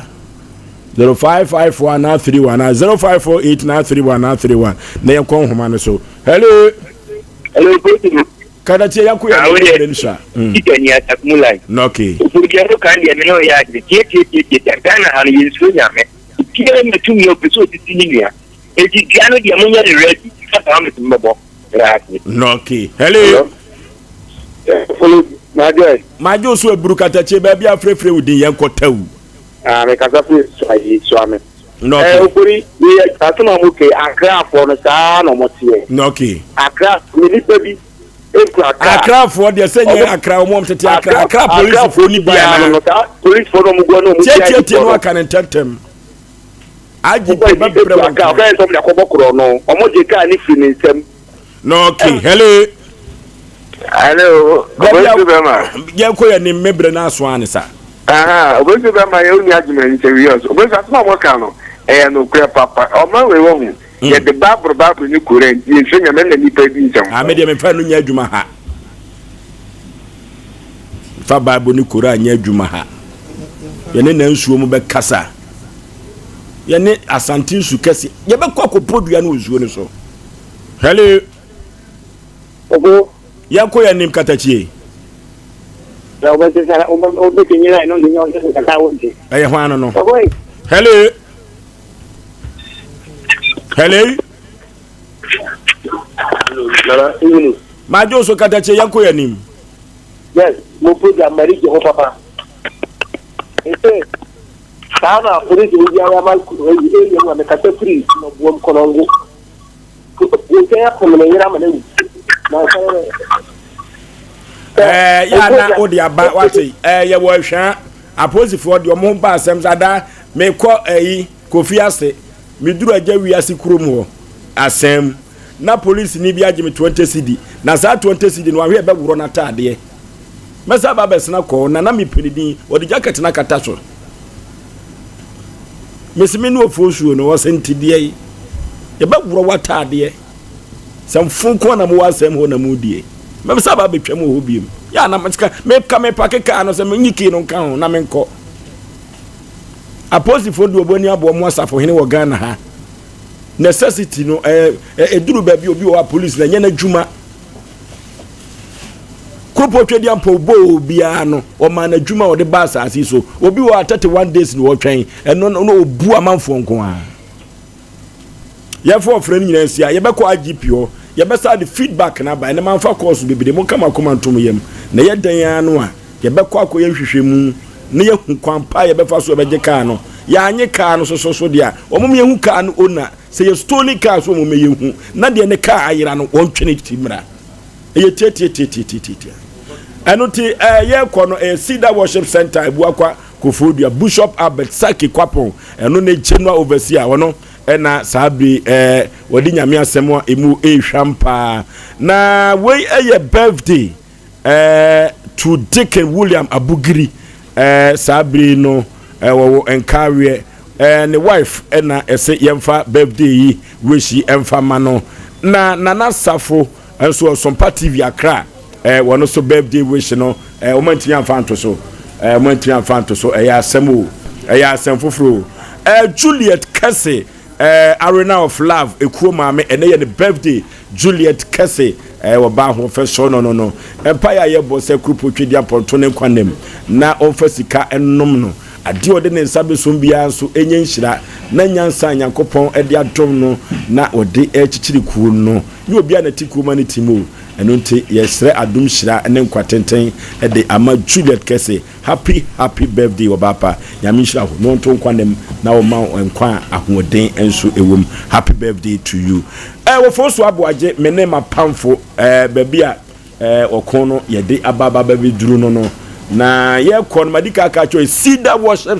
05519319 0548931931 na ye kon homa no so hello katache yakuya ni sha itani atakmulai okay ufugero kandi ya meno ya tie kana hanu yesu nyame tie metumi opeso titinia ejiano dia munya ready kata ametumbo okay hello Majo so eburu katache ba bia frefre wudi yen kotawu me kasa fu so ame no okuri ni asema muke akra for no sa no motie no okay akra ni nipa bi akra for de senye akra mo mtete akra police for ni bia na police for no mugo no tie no aka ntentem aji pe ba bre wa akra fa so mda kobokro no omoje ka ni fi ni nsem no okay hello obosu bema ya ko ya ni mebre na aso anisa obosu bema ya uni ajime ni serious obosu asma mo ka no no kura papa o ma we wo hu ye de babro ni current ni nsenya me na ni pa bi nsem amede me fa no nya adwuma ha fa bible ni kura nya adwuma ha ye ne na nsuo mu be kasa ye ne asantin su kase ye be kwa ko podua na ozuo ni so hello ogo yako ya nim katachie la obe sala obe kenyera no nyo nyo kata wonde aye hwana no hello majo so katachie yako ya nim yes mo program marriage ho papa ese sana polisi uja ya mal ye ya me kata free no bom konongo ko ya ko me yera mane ya na odi aba wati ye wo hwa aposifo de omo ba asem sada me ko kofi ase me duru agya wi ase kurom ho asem na police ni bi agye me 20 cedi na za 20 cedi no ahwe be wuro na taade mesa ba besna ko na me penidin odi jacket na kata so mesime no ofosuo no wasentide ye be wuro wataade some phone call na mo wasem ho na mo die me sa ba betwa mo ho biem ya na matika me ka me pake ka no se me nyiki no kan ho na me nko apostle do oboni abo mo asafo hene wo Ghana ha necessity no eduru ba bi obi o police na nya na dwuma kopo twedi ampo bo bia no o ma na dwuma o de ba asase so obi wo 31 days no wo twen eno no obu amanfo nko a ye for friend nyina sia ye be ko agpo ye be sa the feedback na ba ne manfa course bebede mo kama komantom yem na ye dan anu a ye be ko akoye hwehwemu ne ye hu kwampa ye be fa so be je car no ya anye car no so dia omum ye hu car no ona se ye stolen car so omum ye hu na de ne car ayira no won twene timra ye tie eno ti ye ko no Cedar Worship Center ebuakwa Kofodua Bishop Albert Saki Kwapon eno ne general overseer wono ena sabi wodi nyame asemo emu ehwampa na we eye birthday to Deacon William Abugiri sabi no wo enkawe ne wife ena ese yemfa birthday yi wishi emfa mano na nana safo enso Sompa TV Accra wono so birthday wish no o mantia amfanto so mantia amfanto so eya asemo eya asemfoforo Juliet Kase Arena of Love ekuo maame ene ye ne birthday Juliet Kase wo ba ho fe so no empire ye bo se krupo twedi aponto ne kwanem na onfa sika ennom no ade ode ne nsabe so bia nso enye nhira na nyansa nyankopon ede adom no na ode echichiri kuo no ye obi na tikuo ma ne timo eno nti yesre adom hira ne nkwatenten ede ama Juliet Kase happy birthday obapa nyame hira ho no nto nkwanem na wo ma nkwa ahoden enso ewom happy birthday to you wo Osei Yaw Aboagye mene mapamfo babia okon no yede ababa babi duru no na ye kon madika ka cho Cedar Worship